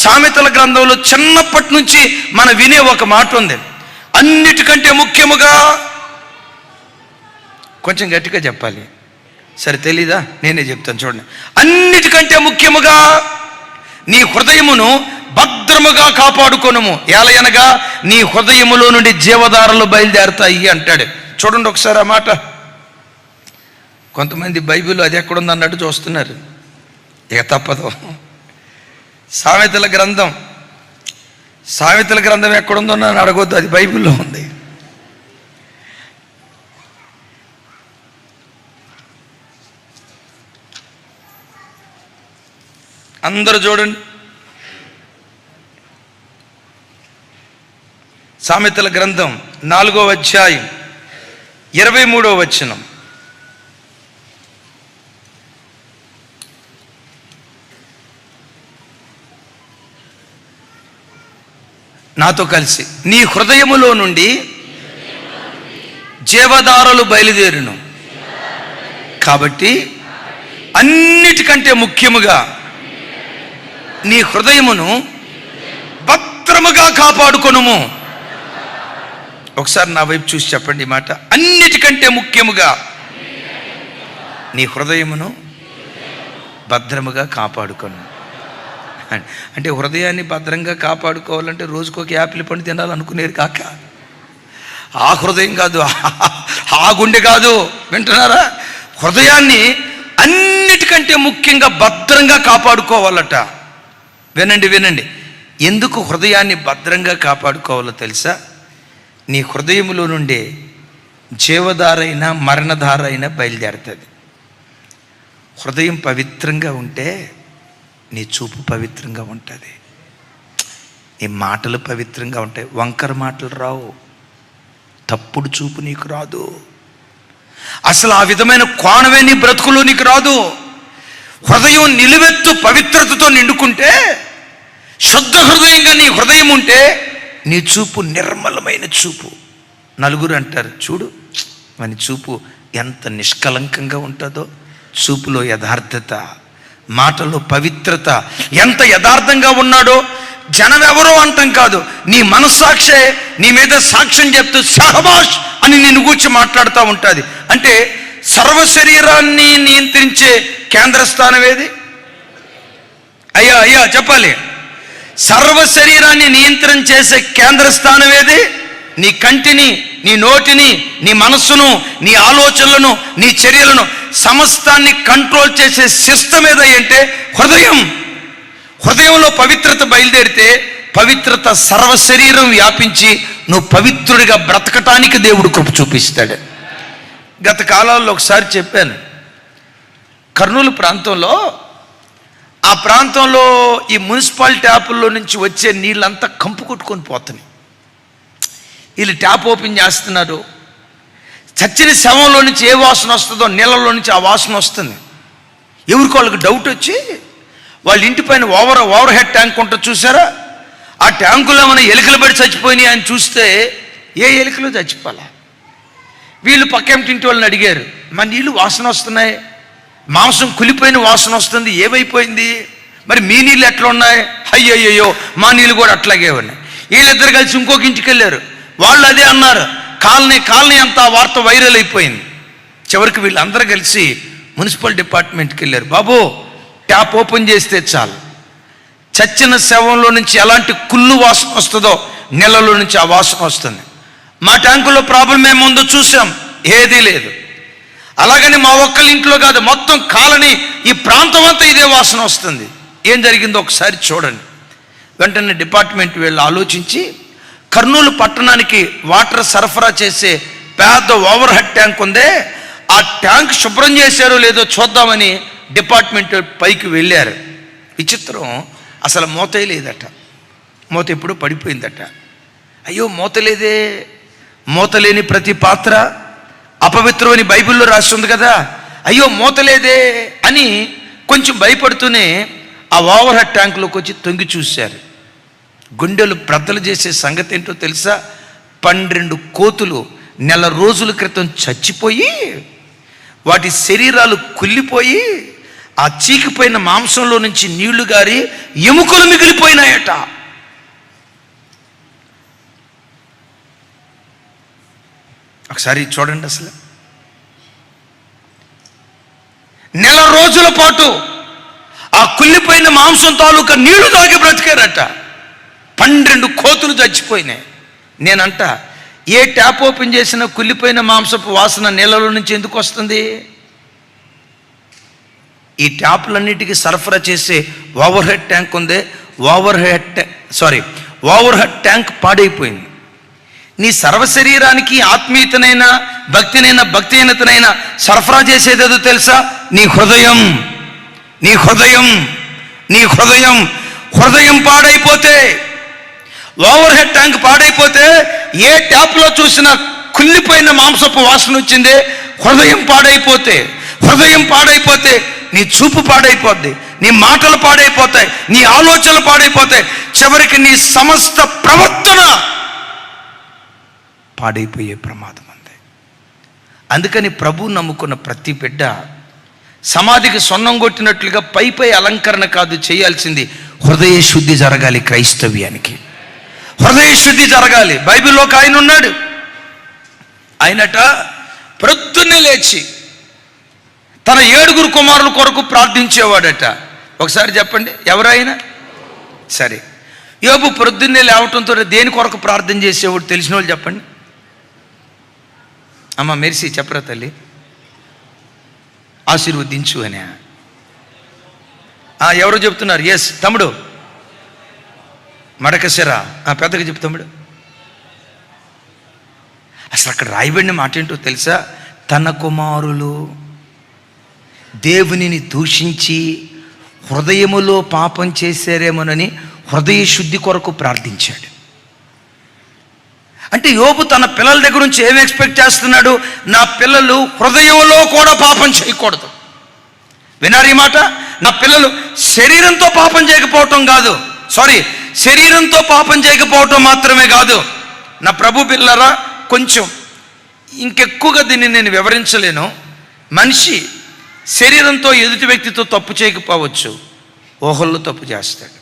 సామెతల గ్రంథంలో చిన్నప్పటి నుంచి మనం వినే ఒక మాట ఉంది, అన్నిటికంటే ముఖ్యముగా. కొంచెం గట్టిగా చెప్పాలి, సరే తెలీదా? నేనే చెప్తాను చూడండి. అన్నిటికంటే ముఖ్యముగా నీ హృదయమును భద్రముగా కాపాడుకొనుము, ఏలయనగా నీ హృదయములో నుండి జీవధారలు బయలుదేరుతాయి అంటాడు. చూడండి ఒకసారి ఆ మాట. కొంతమంది బైబిల్ అది ఎక్కడుంది అన్నట్టు చూస్తున్నారు. ఇక తప్పదు. సామెతల గ్రంథం ఎక్కడుందో నన్ను అడగొద్దు, అది బైబిల్లో ఉంది. అందరూ చూడండి, సామెతల గ్రంథం 4వ అధ్యాయం 23వ వచనం. నాతో కలిసి, నీ హృదయములో నుండి జీవధారలు బయలుదేరును, కాబట్టి అన్నిటికంటే ముఖ్యముగా నీ హృదయమును భద్రముగా కాపాడుకొనుము. ఒకసారి నా వైపు చూసి చెప్పండి ఈ మాట. అన్నిటికంటే ముఖ్యముగా నీ హృదయమును భద్రముగా కాపాడుకొను. అంటే హృదయాన్ని భద్రంగా కాపాడుకోవాలంటే రోజుకొక యాపిల్ పండు తినాలనుకునేది కాక, ఆ హృదయం కాదు, ఆ గుండె కాదు. వింటున్నారా? హృదయాన్ని అన్నిటికంటే ముఖ్యంగా భద్రంగా కాపాడుకోవాలట. వినండి. ఎందుకు హృదయాన్ని భద్రంగా కాపాడుకోవాలో తెలుసా? నీ హృదయములో నుండే జీవధారైన మరణధార అయినా బయలుదేరుతుంది. హృదయం పవిత్రంగా ఉంటే నీ చూపు పవిత్రంగా ఉంటుంది, నీ మాటలు పవిత్రంగా ఉంటాయి. వంకర మాటలు రావు, తప్పుడు చూపు నీకు రాదు, అసలు ఆ విధమైన కోణమే నీ బ్రతుకులో నీకు రాదు. హృదయం నిలువెత్తు పవిత్రతతో నిండుకుంటే, శుద్ధ హృదయంగా నీ హృదయం ఉంటే నీ చూపు నిర్మలమైన చూపు. నలుగురు అంటారు, చూడు మన చూపు ఎంత నిష్కలంకంగా ఉంటుందో, చూపులో యథార్థత, మాటలో పవిత్రత, ఎంత యథార్థంగా ఉన్నాడో. జనం ఎవరో అంటాం కాదు, నీ మనస్సాక్షే నీ మీద సాక్ష్యం చెప్తూ షహబాష్ అని నిన్ను గూర్చి మాట్లాడుతూ ఉంటుంది. అంటే సర్వ శరీరాన్ని నియంత్రించే కేంద్ర స్థానం ఏది? అయ్యా చెప్పాలి. సర్వ శరీరాన్ని నియంత్రణ చేసే కేంద్ర స్థానం ఏది? నీ కంటిని, నీ నోటిని, నీ మనస్సును, నీ ఆలోచనలను, నీ చర్యలను, సమస్తాన్ని కంట్రోల్ చేసే సిస్టమ్ ఏదంటే హృదయం. హృదయంలో పవిత్రత బయలుదేరితే పవిత్రత సర్వ శరీరం వ్యాపించి నువ్వు పవిత్రుడిగా బ్రతకటానికి దేవుడు కృప చూపిస్తాడు. గత కాలాల్లో ఒకసారి చెప్పాను, కర్నూలు ప్రాంతంలో, ఆ ప్రాంతంలో ఈ మున్సిపల్ ట్యాపుల్లో నుంచి వచ్చే నీళ్ళంతా కంపు కొట్టుకొని పోతున్నాయి. వీళ్ళు ట్యాప్ ఓపెన్ చేస్తున్నారు, చచ్చిన శవంలో నుంచి ఏ వాసన వస్తుందో నీళ్ళలో నుంచి ఆ వాసన వస్తుంది. ఎవరికి వాళ్ళకి డౌట్ వచ్చి వాళ్ళ ఇంటి పైన ఓవర్ హెడ్ ట్యాంక్ ఉంటుంది చూసారా, ఆ ట్యాంకులో ఏమైనా ఎలుకలు పడి చచ్చిపోయినాయి అని చూస్తే ఏ ఎలుకలు చచ్చిపోలే. వీళ్ళు పక్కింటి వాళ్ళని అడిగారు, మా నీళ్ళు వాసన వస్తున్నాయి, మాంసం కులిపోయిన వాసన వస్తుంది, ఏమైపోయింది, మరి మీ నీళ్ళు ఎట్లా ఉన్నాయి? అయ్యయ్యో మా నీళ్ళు కూడా అట్లాగే ఉన్నాయి. వీళ్ళిద్దరు కలిసి ఇంకొక ఇంటికి వెళ్ళారు, వాళ్ళు అదే అన్నారు. కాలనీ అంతా వార్త వైరల్ అయిపోయింది. చివరికి వీళ్ళందరూ కలిసి మున్సిపల్ డిపార్ట్మెంట్కి వెళ్ళారు. బాబు, ట్యాప్ ఓపెన్ చేస్తే చాలు, చచ్చిన శవంలో నుంచి ఎలాంటి కుళ్ళు వాసన వస్తుందో నీళ్ళలో నుంచి ఆ వాసన వస్తుంది. మా ట్యాంకులో ప్రాబ్లం ఏముందో చూసాం, ఏదీ లేదు. అలాగని మా ఒక్కళ్ళ ఇంట్లో కాదు, మొత్తం కాలనీ, ఈ ప్రాంతం అంతా ఇదే వాసన వస్తుంది. ఏం జరిగిందో ఒకసారి చూడండి. వెంటనే డిపార్ట్మెంట్ వీళ్ళు ఆలోచించి కర్నూలు పట్టణానికి వాటర్ సరఫరా చేసే పెద్ద ఓవర్ హెడ్ ట్యాంక్ ఉంది, ఆ ట్యాంక్ శుభ్రం చేశారో లేదో చూద్దామని డిపార్ట్మెంట్ పైకి వెళ్ళారు. విచిత్రం, అసలు మూతే లేదట. మూత ఎప్పుడూ పడిపోయిందట. అయ్యో మూత లేదే, మూత లేని ప్రతి పాత్ర అపవిత్రమని బైబిల్లో రాసి ఉంది కదా, అయ్యో మూత లేదే అని కొంచెం భయపడుతూనే ఆ ఓవర్ హెడ్ ట్యాంకులోకి వచ్చి తొంగి చూశారు. గుండెలు బ్రద్దలు చేసే సంగతి ఏంటో తెలుసా? 12 కోతులు నెల రోజుల క్రితం చచ్చిపోయి వాటి శరీరాలు కుళ్ళిపోయి ఆ చీకిపోయిన మాంసంలో నుంచి నీళ్లు గారి ఎముకలు మిగిలిపోయినాయట. ఒకసారి చూడండి, అసలు నెల రోజుల పాటు ఆ కుళ్ళిపోయిన మాంసం తాలూకా నీళ్లు తాగి బ్రతికారట. 12 కోతులు చచ్చిపోయినాయి. నేనంట, ఏ ట్యాప్ ఓపెన్ చేసినా కుళ్ళిపోయిన మాంసపు వాసన నీళ్ళలో నుంచి ఎందుకు వస్తుంది? ఈ ట్యాపులన్నిటికీ సరఫరా చేసే ఓవర్ హెడ్ ట్యాంక్ ఉంది, ఓవర్ హెడ్ ట్యాంక్ పాడైపోయింది. నీ సర్వశరీరానికి ఆత్మీయతనైనా భక్తిహీనతనైనా సరఫరా చేసేదేదో తెలుసా? నీ హృదయం. నీ హృదయం నీ హృదయం హృదయం పాడైపోతే, ఓవర్ హెడ్ ట్యాంక్ పాడైపోతే ఏ ట్యాప్లో చూసినా కుళ్ళిపోయిన మాంసపు వాసన వచ్చింది. హృదయం పాడైపోతే నీ చూపు పాడైపోద్ది, నీ మాటలు పాడైపోతాయి, నీ ఆలోచనలు పాడైపోతాయి, చివరికి నీ సమస్త ప్రవర్తన పాడైపోయే ప్రమాదం ఉంది. అందుకని ప్రభు నమ్ముకున్న ప్రతి బిడ్డ సమాధికి సొన్నం కొట్టినట్లుగా పై అలంకరణ కాదు చేయాల్సింది, హృదయ శుద్ధి జరగాలి. క్రైస్తవ్యానికి హృదయ శుద్ధి జరగాలి. బైబిల్లో ఒక ఆయన ఉన్నాడు, ఆయనట ప్రొద్దున్నే లేచి తన 7 కుమారుల కొరకు ప్రార్థించేవాడట. ఒకసారి చెప్పండి, ఎవరైనా సరే. యోబు ప్రొద్దున్నే లేవటంతో దేని కొరకు ప్రార్థన చేసేవాడు తెలిసిన వాళ్ళు చెప్పండి. అమ్మ మెర్సీ చెప్పరా తల్లి? ఆశీర్వదించు అని. ఎవరో చెప్తున్నారు? ఎస్ తమ్ముడు, మడకశరా పెద్దగా చెప్పు తమ్ముడు. అసలు అక్కడ రాయబడిన మాట ఏంటో తెలుసా? తన కుమారులు దేవునిని దూషించి హృదయములో పాపం చేశారేమోనని హృదయ శుద్ధి కొరకు ప్రార్థించాడు. అంటే యోబు తన పిల్లల దగ్గర నుంచి ఏం ఎక్స్పెక్ట్ చేస్తున్నాడు? నా పిల్లలు హృదయంలో కూడా పాపం చేయకూడదు. వినారు ఈ మాట? నా పిల్లలు శరీరంతో పాపం చేయకపోవటం కాదు, శరీరంతో పాపం చేయకపోవటం మాత్రమే కాదు. నా ప్రభు పిల్లరా, కొంచెం ఇంకెక్కువగా దీన్ని నేను వివరించలేను. మనిషి శరీరంతో ఎదుటి వ్యక్తితో తప్పు చేయకపోవచ్చు, ఊహల్లో తప్పు చేస్తాడు,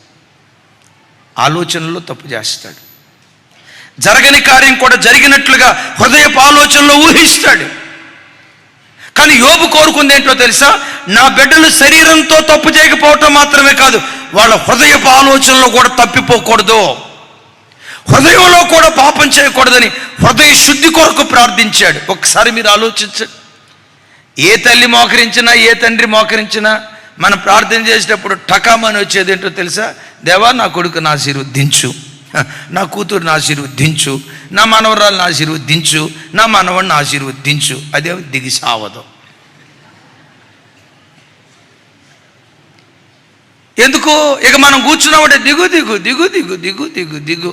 ఆలోచనలో తప్పు చేస్తాడు, జరగని కార్యం కూడా జరిగినట్లుగా హృదయపు ఆలోచనలో ఊహిస్తాడు. కానీ యోబు కోరుకుంది ఏంటో తెలుసా? నా బిడ్డలు శరీరంతో తప్పు చేయకపోవటం మాత్రమే కాదు, వాళ్ళ హృదయపు ఆలోచనలో కూడా తప్పిపోకూడదు, హృదయంలో కూడా పాపం చేయకూడదని హృదయ శుద్ధి కొరకు ప్రార్థించాడు. ఒకసారి మీరు ఆలోచించండి. ఏ తల్లి మోకరించినా, ఏ తండ్రి మోకరించినా మనం ప్రార్థన చేసేటప్పుడు టకామని వచ్చేది ఏంటో తెలుసా? దేవా, నా కొడుకుని ఆశీర్వదించు, నా కూతురుని ఆశీర్వదించు, నా మనవరాలను ఆశీర్వదించు, నా మనవడిని ఆశీర్వదించు. అదే దిగి సావదు. ఎందుకు? ఇక మనం కూర్చున్నామంటే దిగు దిగు దిగు దిగు దిగు దిగు దిగు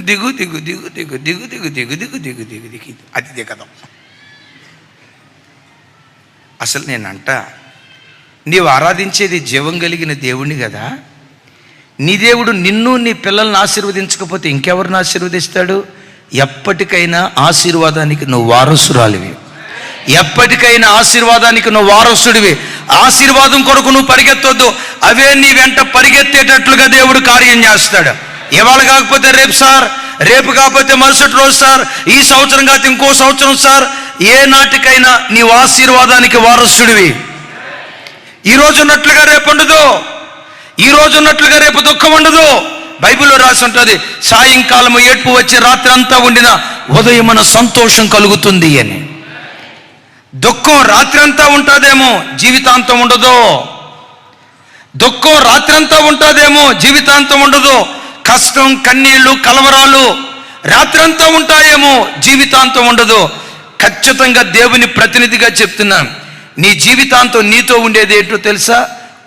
దిగు దిగు దిగు దిగు దిగు దిగు దిగు దిగు దిగు దిగు దిగు అది దిగదాం. అసలు నేనంట, నీవు ఆరాధించేది జీవం కలిగిన దేవుణ్ణి కదా. నీ దేవుడు నిన్ను నీ పిల్లల్ని ఆశీర్వదించకపోతే ఇంకెవరిని ఆశీర్వదిస్తాడు? ఎప్పటికైనా ఆశీర్వాదానికి నువ్వు వారసురాలివి, ఎప్పటికైనా ఆశీర్వాదానికి నువ్వు వారసుడివి. ఆశీర్వాదం కొరకు నువ్వు పరిగెత్తొద్దు, అవే నీ వెంట పరిగెత్తేటట్లుగా దేవుడు కార్యం చేస్తాడు. ఇవాళ కాకపోతే రేపు సార్, రేపు కాకపోతే మరుసటి రోజు సార్, ఈ సంవత్సరం కాకపోతే ఇంకో సంవత్సరం సార్, ఏ నాటికైనా నీవు ఆశీర్వాదానికి వారసుడివి. ఈరోజు ఉన్నట్లుగా రేపు ఉండదు, ఈ రోజు ఉన్నట్లుగా రేపు దుఃఖం ఉండదు. బైబిల్లో రాసి ఉంటుంది, సాయంకాలము ఏడ్పు వచ్చి రాత్రి అంతా ఉండిన ఉదయమున సంతోషం కలుగుతుంది అని. దుఃఖం రాత్రి అంతా ఉంటుందేమో, జీవితాంతం ఉండదు. దుఃఖం రాత్రి అంతా ఉంటుందేమో, జీవితాంతం ఉండదు. కష్టం, కన్నీళ్లు, కలవరాలు రాత్రంతా ఉంటాయేమో, జీవితాంతం ఉండదు. ఖచ్చితంగా దేవుని ప్రతినిధిగా చెప్తున్నాను, నీ జీవితాంతం నీతో ఉండేది ఏంటో తెలుసా?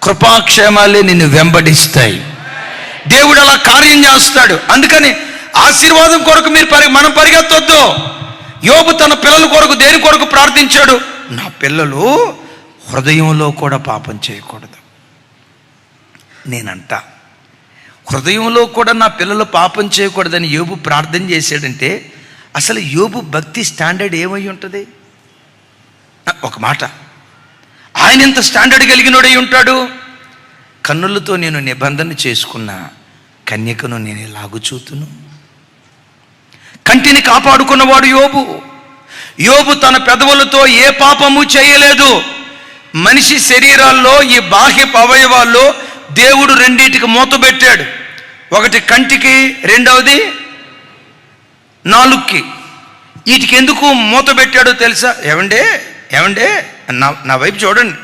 కృపాక్షేమాలే నిన్ను వెంబడిస్తాయి. దేవుడు అలా కార్యం చేస్తాడు. అందుకని ఆశీర్వాదం కొరకు మనం పరిగెత్తొద్దు. యోబు తన పిల్లల కొరకు దేని కొరకు ప్రార్థించాడు? నా పిల్లలు హృదయంలో కూడా పాపం చేయకూడదు. నేనంట హృదయంలో కూడా నా పిల్లలు పాపం చేయకూడదని యోబు ప్రార్థన చేశాడంటే అసలు యోబు భక్తి స్టాండర్డ్ ఏమై ఉంటుంది? ఒక మాట, ఆయన ఎంత స్టాండర్డ్ కలిగినోడై ఉంటాడు? కన్నులతో నేను నిబంధన చేసుకున్న కన్యకను నేను ఎలాగు చూతును. కంటిని కాపాడుకున్నవాడు యోబు. యోబు తన పెదవులతో ఏ పాపము చేయలేదు. మనిషి శరీరాల్లో ఈ బాహ్య అవయవాల్లో దేవుడు రెండింటికి మూత పెట్టాడు. ఒకటి కంటికి, రెండవది నాలుగుకి. వీటికి ఎందుకు మూత పెట్టాడో తెలుసా? ఏమండే నా వైపు చూడండి,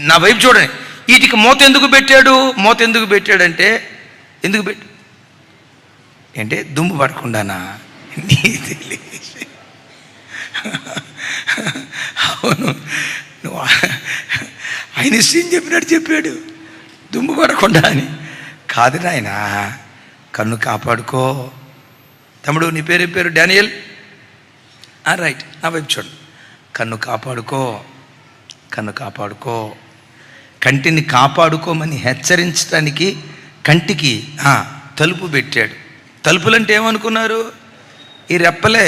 నా వైపు చూడండి. వీటికి మూత ఎందుకు పెట్టాడు? మూత ఎందుకు పెట్టాడంటే ఏంటే దుమ్ము పడకుండానా? అవును, నువ్వు ఆయన ఇష్టం చెప్పినట్టు చెప్పాడు, దుమ్ము పడకుండా అని. కాదు నాయన, కన్ను కాపాడుకో. తమ్ముడు, నీ పేరు డానియల్, రైట్, నా వైపు చూడండి. కన్ను కాపాడుకో. కంటిని కాపాడుకోమని హెచ్చరించడానికి కంటికి తలుపు పెట్టాడు. తలుపులంటే ఏమనుకున్నారు? ఈ రెప్పలే.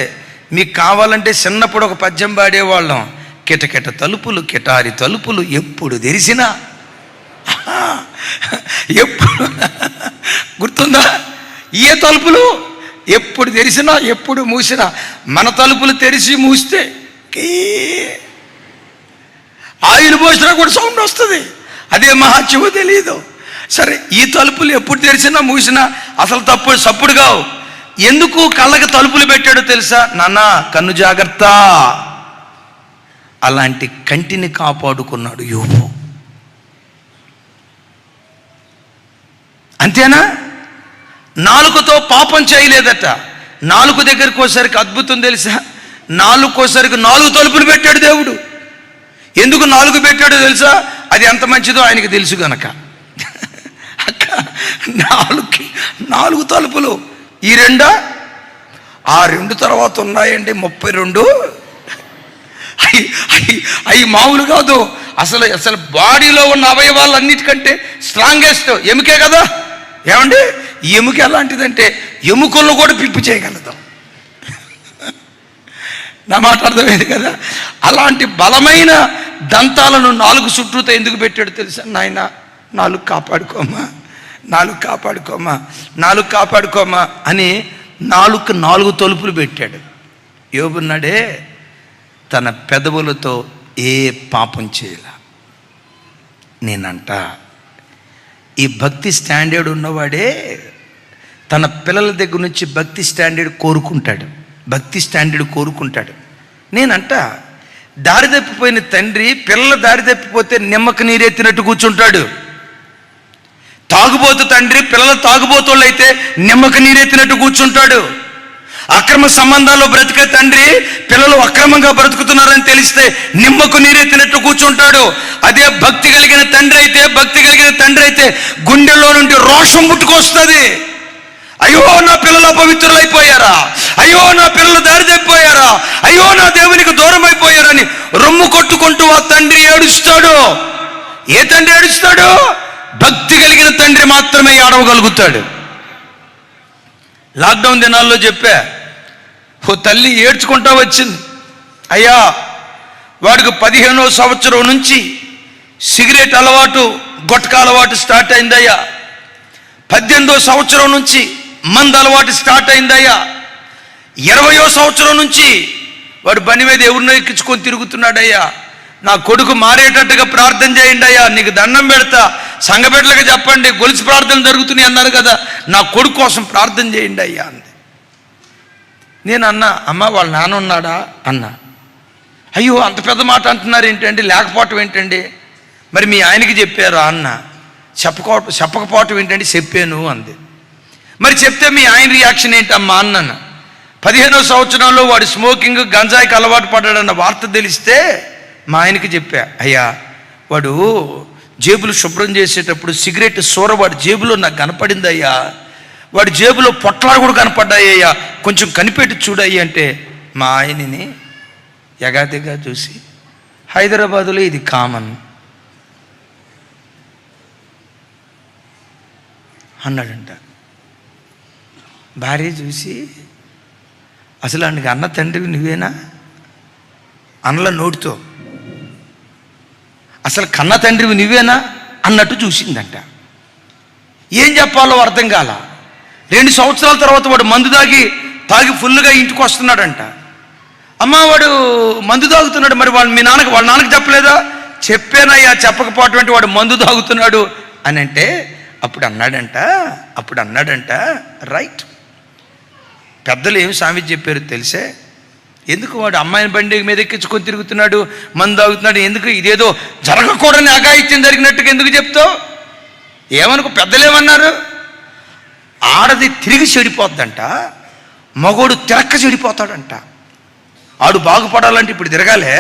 మీకు కావాలంటే చిన్నప్పుడు ఒక పద్యం పాడేవాళ్ళం, కిటకిట తలుపులు, కిటారి తలుపులు ఎప్పుడు తెరిసినా. ఎప్పుడు గుర్తుందా? ఏ తలుపులు ఎప్పుడు తెరిసినా ఎప్పుడు మూసినా. మన తలుపులు తెరిచి మూస్తే ఆయిల్ పోసినా కూడా సౌండ్ వస్తుంది. అదే మహాత్యమో తెలియదు. సరే, ఈ తలుపులు ఎప్పుడు తెరిచినా మూసినా అసలు సప్పుడు కావు. ఎందుకు కళ్ళకి తలుపులు పెట్టాడో తెలుసా? నాన్న కన్ను జాగ్రత్త. అలాంటి కంటిని కాపాడుకున్నాడు యోబు. అంతేనా? నాలుకతో పాపం చేయలేదట. నాలుగు దగ్గరికి వచ్చేసరికి అద్భుతం తెలుసా? నాలుగుకోసరికి 4 తలుపులు పెట్టాడు దేవుడు. ఎందుకు 4 పెట్టాడో తెలుసా? అది ఎంత మంచిదో ఆయనకి తెలుసు గనక. అక్క 4 తలుపులు. ఈ 2 ఆ 2 తర్వాత ఉన్నాయండి 32. అవి మామూలు కాదు. అసలు బాడీలో ఉన్న అవయవాలన్నిటికంటే స్ట్రాంగెస్ట్ ఎముకే కదా. ఏమండి, ఎముక ఎలాంటిదంటే ఎముకలను కూడా పిప్పు చేయగలదు. నా మాట అర్థమైంది కదా? అలాంటి బలమైన దంతాలను 4 చుట్టూతో ఎందుకు పెట్టాడు తెలుసా? నాయన 4 కాపాడుకోమా అని 4 తలుపులు పెట్టాడు. యోబున్నాడే తన పెదవులతో ఏ పాపం చేయాల. నేనంట ఈ భక్తి స్టాండర్డ్ ఉన్నవాడే తన పిల్లల దగ్గర నుంచి భక్తి స్టాండర్డ్ కోరుకుంటాడు. నేనంట దారి తప్పిపోయిన తండ్రి పిల్లల దారి తప్పిపోతే నిమ్మక నీరెత్తినట్టు కూర్చుంటాడు. తాగుబోతు తండ్రి పిల్లలు తాగుబోతుళ్ళు అయితే నిమ్మక నీరెత్తినట్టు కూర్చుంటాడు. అక్రమ సంబంధాల్లో బ్రతికే తండ్రి పిల్లలు అక్రమంగా బ్రతుకుతున్నారని తెలిస్తే నిమ్మకు నీరెత్తినట్టు కూర్చుంటాడు. అదే భక్తి కలిగిన తండ్రి అయితే గుండెల్లో నుండి రోషం పుట్టుకొస్తుంది. అయ్యో నా పిల్లలు అపవిత్రులైపోయారా, అయ్యో నా పిల్లలు దారి తప్పిపోయారా, అయ్యో నా దేవునికి దూరం అయిపోయారని రొమ్ము కొట్టుకుంటూ ఆ తండ్రి ఏడుస్తాడు. ఏ తండ్రి ఏడుస్తాడు? భక్తి కలిగిన తండ్రి మాత్రమే ఏడవగలుగుతాడు. లాక్డౌన్ దినాల్లో చెప్పా, ఓ తల్లి ఏడ్చుకుంటా వచ్చింది. అయ్యా, వాడికి 15వ సంవత్సరం నుంచి సిగరెట్ అలవాటు, గుట్కా అలవాటు స్టార్ట్ అయిందయ్యా. 18వ సంవత్సరం నుంచి మందు అలవాటు స్టార్ట్ అయిందయ్యా. 20వ సంవత్సరం నుంచి వాడు బండి మీద ఎవరినో ఎక్కించుకొని తిరుగుతున్నాడయ్యా. నా కొడుకు మారేటట్టుగా ప్రార్థన చేయండి అయ్యా, నీకు దండం పెడతా, సంఘబిడ్డలకు చెప్పండి, గొలుసు ప్రార్థనలు జరుగుతున్నాయి అన్నారు కదా, నా కొడుకు కోసం ప్రార్థన చేయండి అయ్యా అంది. నేను అన్నా, అమ్మ వాళ్ళ నాన్న ఉన్నాడా అన్నా. అయ్యో అంత పెద్ద మాట అంటున్నారు ఏంటండి, లేకపోవటం ఏంటండి, మరి మీ ఆయనకి చెప్పారా అన్న. చెప్పకపోవటం ఏంటండి, చెప్పాను అంది. మరి చెప్తే మీ ఆయన రియాక్షన్ ఏంటమ్మా అన్నాను. 15వ సంవత్సరంలో వాడు స్మోకింగ్ గంజాయికి అలవాటు పడ్డాడన్న వార్త తెలిస్తే మా ఆయనకి చెప్పా, అయ్యా వాడు జేబులు శుభ్రం చేసేటప్పుడు సిగరెట్ సూర వాడి జేబులో నాకు కనపడింది అయ్యా, వాడి జేబులో పొట్లాలు కూడా కనపడ్డాయ్యా, కొంచెం కనిపెట్టి చూడయ్యి అంటే మా ఆయనని ఎగాదిగా చూసి, హైదరాబాదులో ఇది కామన్ అన్నాడంట. భార్య చూసి, అసలు ఆయనకి అన్న తండ్రివి నువ్వేనా అనల నోటితో, అసలు కన్న తండ్రివి నువ్వేనా అన్నట్టు చూసిందంట. ఏం చెప్పాలో అర్థం కాల. 2 సంవత్సరాల తర్వాత వాడు మందు తాగి ఫుల్గా ఇంటికి వస్తున్నాడంట. అమ్మ వాడు మందు తాగుతున్నాడు, మరి వాళ్ళ నాన్నకి చెప్పలేదా? చెప్పానయ్యా, చెప్పకపోవటం వాడు మందు తాగుతున్నాడు అని అంటే అప్పుడు అన్నాడంట రైట్, పెద్దలు ఏమి సామెత చెప్పారు తెలిసే, ఎందుకు వాడు అమ్మాయిని బండి మీద ఎక్కించుకొని తిరుగుతున్నాడు, మందు తాగుతున్నాడు, ఎందుకు ఇదేదో జరగకూడని అఘాయిత్యం జరిగినట్టుగా ఎందుకు చెప్తావు? ఏమనుకో, పెద్దలు ఏమన్నారు, ఆడది తిరిగి చెడిపోద్దంట, మగోడు తిరక్క చెడిపోతాడంట. ఆడు బాగుపడాలంటే ఇప్పుడు తిరగాలే,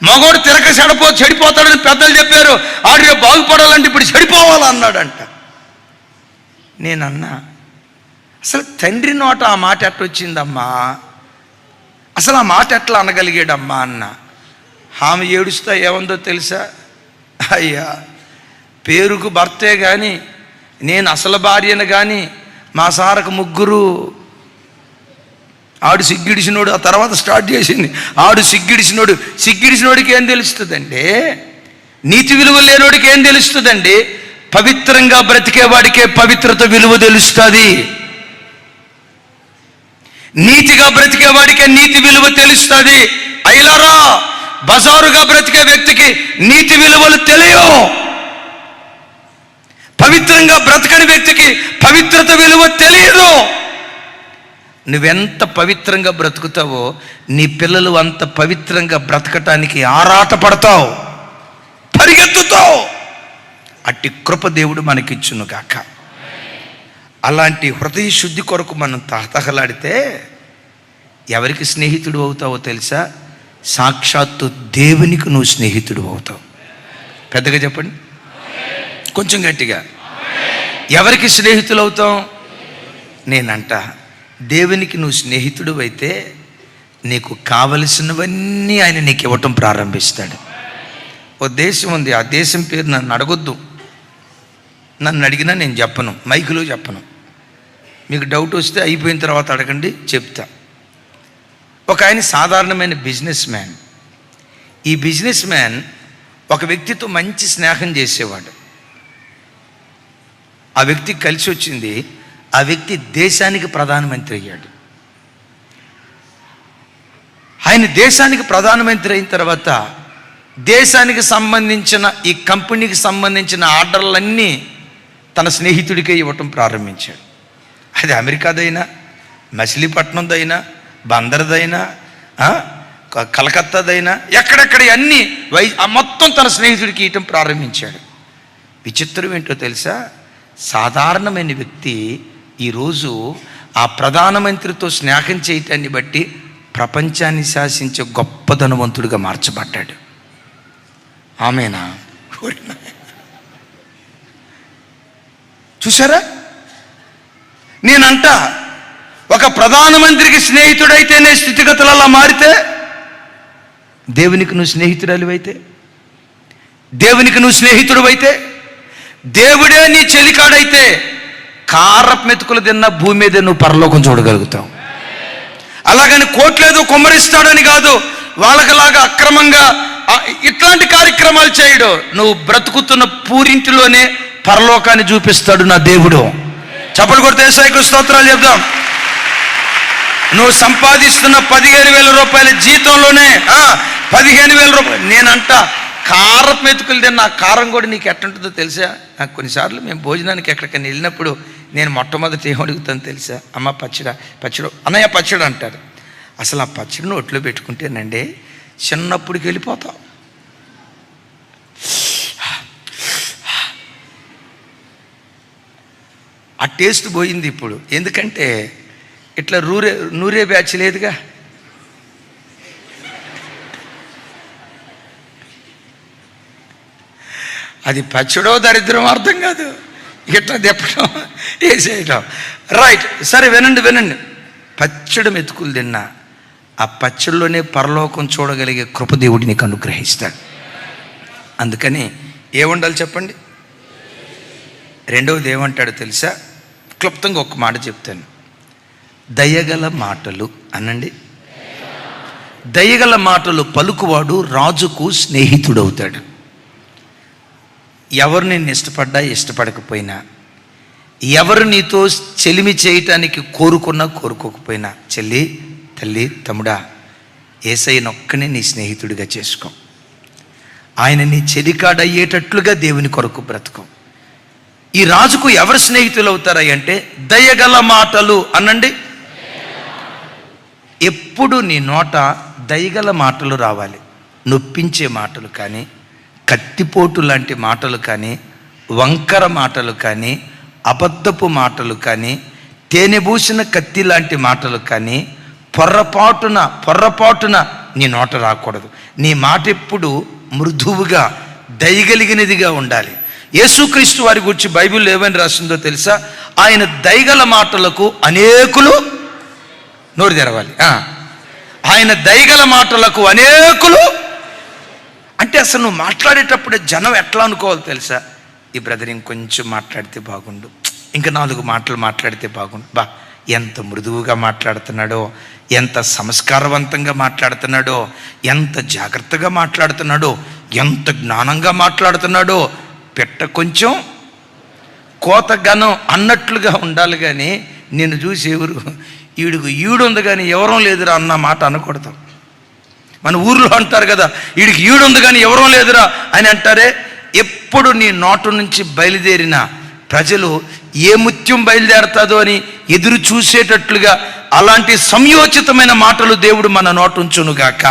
మగోడు తిరగ చెడిపోతాడని పెద్దలు చెప్పారు, ఆడు బాగుపడాలంటే ఇప్పుడు చెడిపోవాలన్నాడంట. నేనన్నా, అసలు తండ్రి నోట ఆ మాట ఎట్లా వచ్చిందమ్మా, అసలు ఆ మాట ఎట్లా అనగలిగాడమ్మా అన్న. ఆమె ఏడుస్తా ఏముందో తెలుసా, అయ్యా పేరుకు భర్తే కానీ నేను అసలు భార్యను కానీ మా సారకు 3, ఆడు సిగ్గిడిసినోడు, ఆ తర్వాత స్టార్ట్ చేసింది, ఆడు సిగ్గిడిసినోడికి ఏం తెలుస్తుందండి, నీతి విలువ లేనోడికి ఏం తెలుస్తుందండి, పవిత్రంగా బ్రతికేవాడికే పవిత్రత విలువ తెలుస్తుంది, నీతిగా బ్రతికేవాడికే నీతి విలువ తెలుస్తుంది. అయిలారా, బజారుగా బ్రతికే వ్యక్తికి నీతి విలువలు తెలియవు, పవిత్రంగా బ్రతకని వ్యక్తికి పవిత్రత విలువ తెలియదు. నువ్వెంత పవిత్రంగా బ్రతుకుతావో నీ పిల్లలు అంత పవిత్రంగా బ్రతకటానికి ఆరాట పడతావు, పరిగెత్తుతావు. అట్టి కృప దేవుడు మనకిచ్చును గాక. అలాంటి హృదయ శుద్ధి కొరకు మనం తహతహలాడితే ఎవరికి స్నేహితుడు అవుతావో తెలుసా? సాక్షాత్తు దేవునికి నువ్వు స్నేహితుడు అవుతావు. పెద్దగా చెప్పండి, కొంచెం గట్టిగా. ఎవరికి స్నేహితులు అవుతాం? నేనంట, దేవునికి నువ్వు స్నేహితుడు అయితే నీకు కావలసినవన్నీ ఆయన నీకు ఇవ్వటం ప్రారంభిస్తాడు. ఓ దేశం ఉంది, ఆ దేశం పేరు నన్ను అడగొద్దు, నన్ను అడిగినా నేను చెప్పను, మైకులో చెప్పను. మీకు డౌట్ వస్తే అయిపోయిన తర్వాత అడగండి, చెప్తా. ఒక ఆయన సాధారణమైన బిజినెస్ మ్యాన్. ఈ బిజినెస్ మ్యాన్ ఒక వ్యక్తితో మంచి స్నేహం చేసేవాడు. ఆ వ్యక్తికి కలిసి వచ్చింది, ఆ వ్యక్తి దేశానికి ప్రధానమంత్రి అయ్యాడు. ఆయన దేశానికి ప్రధానమంత్రి అయిన తర్వాత దేశానికి సంబంధించిన ఈ కంపెనీకి సంబంధించిన ఆర్డర్లన్నీ తన స్నేహితుడికే ఇవ్వటం ప్రారంభించాడు. అది అమెరికాదైనా, మచిలీపట్నందైనా, బందర్దైనా, కలకత్తాదైనా, ఎక్కడెక్కడ అన్నీ మొత్తం తన స్నేహితుడికి ఇవ్వటం ప్రారంభించాడు. విచిత్రం ఏంటో తెలుసా? సాధారణమైన వ్యక్తి ఈరోజు ఆ ప్రధానమంత్రితో స్నేహం చేయటాన్ని బట్టి ప్రపంచాన్ని శాసించే గొప్ప ధనవంతుడిగా మార్చబడ్డాడు. ఆమేనా? చూసారా? నేనంట, ఒక ప్రధానమంత్రికి స్నేహితుడైతేనే స్థితిగతులు అలా మారితే, దేవునికి నువ్వు స్నేహితుడైతే, దేవునికి నువ్వు స్నేహితుడు అయితే, దేవుడే నీ చెలికాడైతే కారపు మెతుకులు తిన్న భూమి మీద నువ్వు పరలోకం చూడగలుగుతావు. అలాగని కోట్లేదో కుమ్మరిస్తాడని కాదు, వాళ్ళకలాగా అక్రమంగా ఇట్లాంటి కార్యక్రమాలు చేయడు. నువ్వు బ్రతుకుతున్న పూరింటిలోనే పరలోకాన్ని చూపిస్తాడు నా దేవుడు. చప్పట్లు కొడితే యేసయ్యకు స్తోత్రాలు చెప్దాం. నువ్వు సంపాదిస్తున్న 15,000 రూపాయల జీతంలోనే 15,000 రూపాయలు. నేనంట, కారపు మెతుకులు తిన్న ఆ కారం కూడా నీకు ఎట్టుంటుందో తెలుసా? నాకు కొన్నిసార్లు మేము భోజనానికి ఎక్కడికైనా వెళ్ళినప్పుడు నేను మొట్టమొదటి ఏం అడుగుతాను తెలుసా? అమ్మ పచ్చడి అన్నయ్య పచ్చడి అంటారు. అసలు ఆ పచ్చడిని ఒట్లో పెట్టుకుంటేనండి చిన్నప్పటికి వెళ్ళిపోతావు. ఆ టేస్ట్ పోయింది ఇప్పుడు. ఎందుకంటే ఇట్లా నూరే బ్యాచ్ లేదుగా. అది పచ్చడో దరిద్రం అర్థం కాదు, ఇట్లా తిప్పడం వేసేయటం. రైట్, సరే వినండి. పచ్చడి మెతుకులు తిన్నా ఆ పచ్చడిలోనే పరలోకం చూడగలిగే కృపదేవుడి నీకు అనుగ్రహిస్తాడు. అందుకని ఏముండాలి చెప్పండి? రెండవది ఏమంటాడో తెలుసా? క్లుప్తంగా ఒక మాట చెప్తాను. దయగల మాటలు అనండి. దయగల మాటలు పలుకువాడు రాజుకు స్నేహితుడవుతాడు. ఎవరు నిన్ను ఇష్టపడ్డా ఇష్టపడకపోయినా, ఎవరు నీతో చెలిమి చేయటానికి కోరుకున్నా కోరుకోకపోయినా, చెల్లి, తల్లి, తమ్ముడా, యేసయ్యనొక్కనే నీ స్నేహితుడిగా చేసుకో. ఆయన నీ చెలికాడయ్యేటట్లుగా దేవుని కొరకు బ్రతుకు. ఈ రాజుకు ఎవరు స్నేహితులు అవుతారా అంటే దయగల మాటలు అనండి. ఎప్పుడు నీ నోట దయగల మాటలు రావాలి. నొప్పించే మాటలు కానీ, కత్తిపోటు లాంటి మాటలు కానీ, వంకర మాటలు కానీ, అబద్ధపు మాటలు కానీ, తేనెబూసిన కత్తి లాంటి మాటలు కానీ పొర్రపాటున నీ నోట రాకూడదు. నీ మాట ఎప్పుడు మృదువుగా దయగలిగినదిగా ఉండాలి. యేసుక్రీస్తు వారి గురించి బైబిల్లో ఏమని రాసిందో తెలుసా? ఆయన దయగల మాటలకు అనేకులు నోరు తెరవాలి. ఆయన దయగల మాటలకు అనేకులు అంటే అసలు నువ్వు మాట్లాడేటప్పుడే జనం ఎట్లా అనుకోవాలి తెలుసా? ఈ బ్రదర్ ఇంకొంచెం మాట్లాడితే బాగుండు, ఇంకా 4 మాటలు మాట్లాడితే బాగుండు. ఎంత మృదువుగా మాట్లాడుతున్నాడో, ఎంత సంస్కారవంతంగా మాట్లాడుతున్నాడో, ఎంత జాగ్రత్తగా మాట్లాడుతున్నాడో, ఎంత జ్ఞానంగా మాట్లాడుతున్నాడో. పెట్ట కొంచెం కోత గనం అన్నట్లుగా ఉండాలి. కానీ నేను చూసి ఎవరు ఈడుంది కానీ ఎవరం లేదురా అన్న మాట అనకూడదు. మన ఊర్లో అంటారు కదా, వీడికి ఈడుంది కానీ ఎవరం లేదురా అని అంటారే. ఎప్పుడు నీ నోటు నుంచి బయలుదేరిన ప్రజలు ఏ ముత్యం బయలుదేరుతుందో అని ఎదురు చూసేటట్లుగా అలాంటి సంయోచితమైన మాటలు దేవుడు మన నోటు ఉంచునుగాక.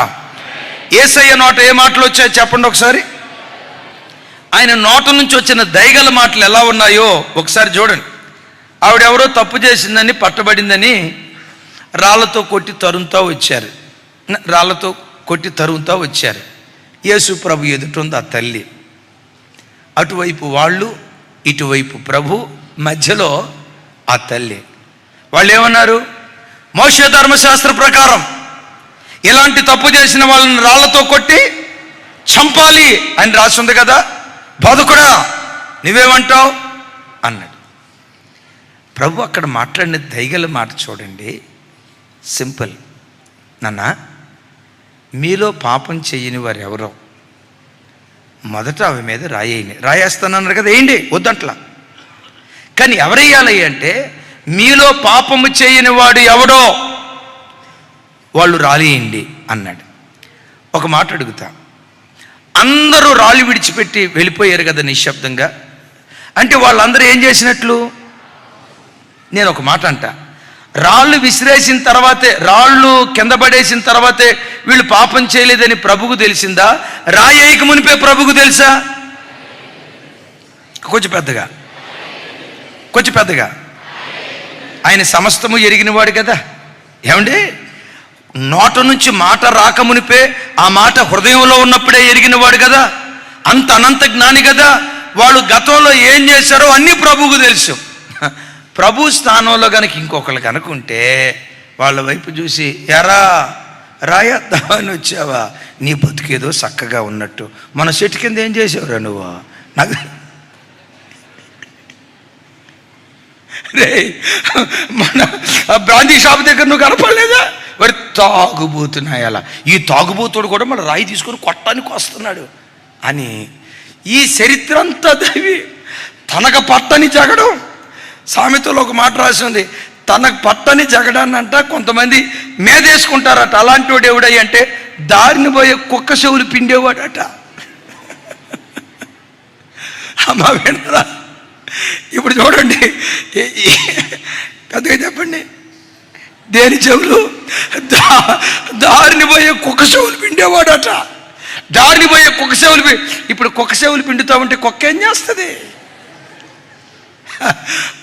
యేసయ్య నోట ఏ మాటలు వచ్చాయో చెప్పండి ఒకసారి. ఆయన నోటు నుంచి వచ్చిన దయగల మాటలు ఎలా ఉన్నాయో ఒకసారి చూడండి. ఆవిడెవరో తప్పు చేసిందని, పట్టబడిందని రాళ్లతో కొట్టి తరుముతా వచ్చారు. యేసు ప్రభు ఎదుటుంది ఆ తల్లి. అటువైపు వాళ్ళు, ఇటువైపు ప్రభు, మధ్యలో ఆ తల్లి. వాళ్ళు ఏమన్నారు? మోషే ధర్మశాస్త్ర ప్రకారం ఇలాంటి తప్పు చేసిన వాళ్ళని రాళ్లతో కొట్టి చంపాలి అని రాసింది కదా, బోధకుడా నువ్వేమంటావు అన్నాడు. ప్రభు అక్కడ మాట్లాడిన దయగల మాట చూడండి, సింపుల్. నాన్న, మీలో పాపం చెయ్యని వారు ఎవరో మొదట ఆమె మీద రాయేస్తానన్నారు కదా, వేయండి, వద్దంట్లా. కానీ ఎవరేయాలి అంటే మీలో పాపము చేయని వాడు ఎవడో వాళ్ళు రాలేయండి అన్నాడు. ఒక మాట అడుగుతా, అందరూ రాళ్ళు విడిచిపెట్టి వెళ్ళిపోయారు కదా నిశ్శబ్దంగా, అంటే వాళ్ళందరూ ఏం చేసినట్లు? నేను ఒక మాట అంట, రాళ్ళు విసిరేసిన తర్వాతే, రాళ్ళు కింద పడేసిన తర్వాతే వీళ్ళు పాపం చేయలేదని ప్రభుకు తెలిసిందా? రాయేయక మునిపే ప్రభుకు తెలుసా? కొంచెం పెద్దగా ఆయన సమస్తము ఎరిగినవాడు కదా. ఏమండి, నోట నుంచి మాట రాకమునిపే ఆ మాట హృదయంలో ఉన్నప్పుడే ఎరిగినవాడు కదా, అంత అనంత జ్ఞాని కదా. వాళ్ళు గతంలో ఏం చేశారో అన్నీ ప్రభువుకు తెలుసు. ప్రభు స్థానంలో కనుక ఇంకొకళ్ళు కనుకుంటే వాళ్ళ వైపు చూసి, ఎరా రాయద్దామని వచ్చావా, నీ బతుకేదో చక్కగా ఉన్నట్టు, మన చెట్టు కింద ఏం చేసావురా నువ్వు, నాకు రే మన బ్రాందీ షాప్ దగ్గర నువ్వు కనపడలేదా? వాడు తాగుబోతున్నాయి. అలా ఈ తాగుబోతుడు కూడా మన రాయి తీసుకొని కొట్టడానికి వస్తున్నాడు అని ఈ చరిత్ర అంతా దైవి. తనకు పట్టని జగడం, సామెతలో ఒక మాట రాసింది, తనకు పట్టని జగడాన్నంట కొంతమంది మేదేసుకుంటారట. అలాంటి వాడు ఎవడై అంటే దారిని పోయే కుక్క చెవులు పిండేవాడట. అమ్మ వినరా, ఇప్పుడు చూడండి, పెద్దగా చెప్పండి, దేని చెవులు? దారిని పోయే కుక్క చెవులు పిండేవాడట. దారిని పోయే కుక్క చెవులు. ఇప్పుడు కుక్క చెవులు పిండుతా ఉంటే కుక్క ఏం చేస్తుంది?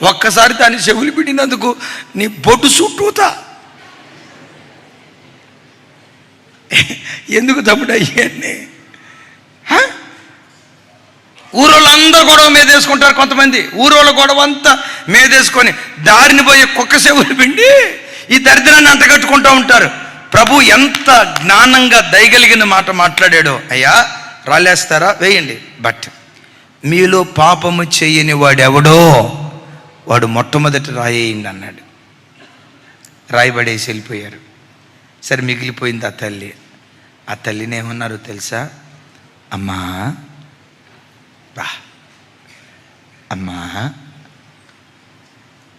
ఒక్కసారి దాని చెవులు పిండినందుకు నీ బొట్టు చుట్టూతా. ఎందుకు తమ్ముడు అయ్యాన్ని? ఊరోళ్ళందరూ గొడవ మీదేసుకుంటారు. కొంతమంది ఊరోళ్ళ గొడవ అంతా మీదేసుకొని దారిని పోయే కుక్క చెవులు పిండి ఈ దరిద్రాన్ని అంటగట్టుకుంటూ ఉంటారు. ప్రభు ఎంత జ్ఞానంగా దయగలిగిన మాట మాట్లాడాడో. అయ్యా రాలేస్తారా? వేయండి. బట్ మీలో పాపము చేయని వాడెవడో వాడు మొట్టమొదటి రాయేయండి అన్నాడు. రాయబడేసి వెళ్ళిపోయారు. సరే మిగిలిపోయింది ఆ తల్లి. ఆ తల్లిని ఏమన్నారో తెలుసా? అమ్మా బా అమ్మా,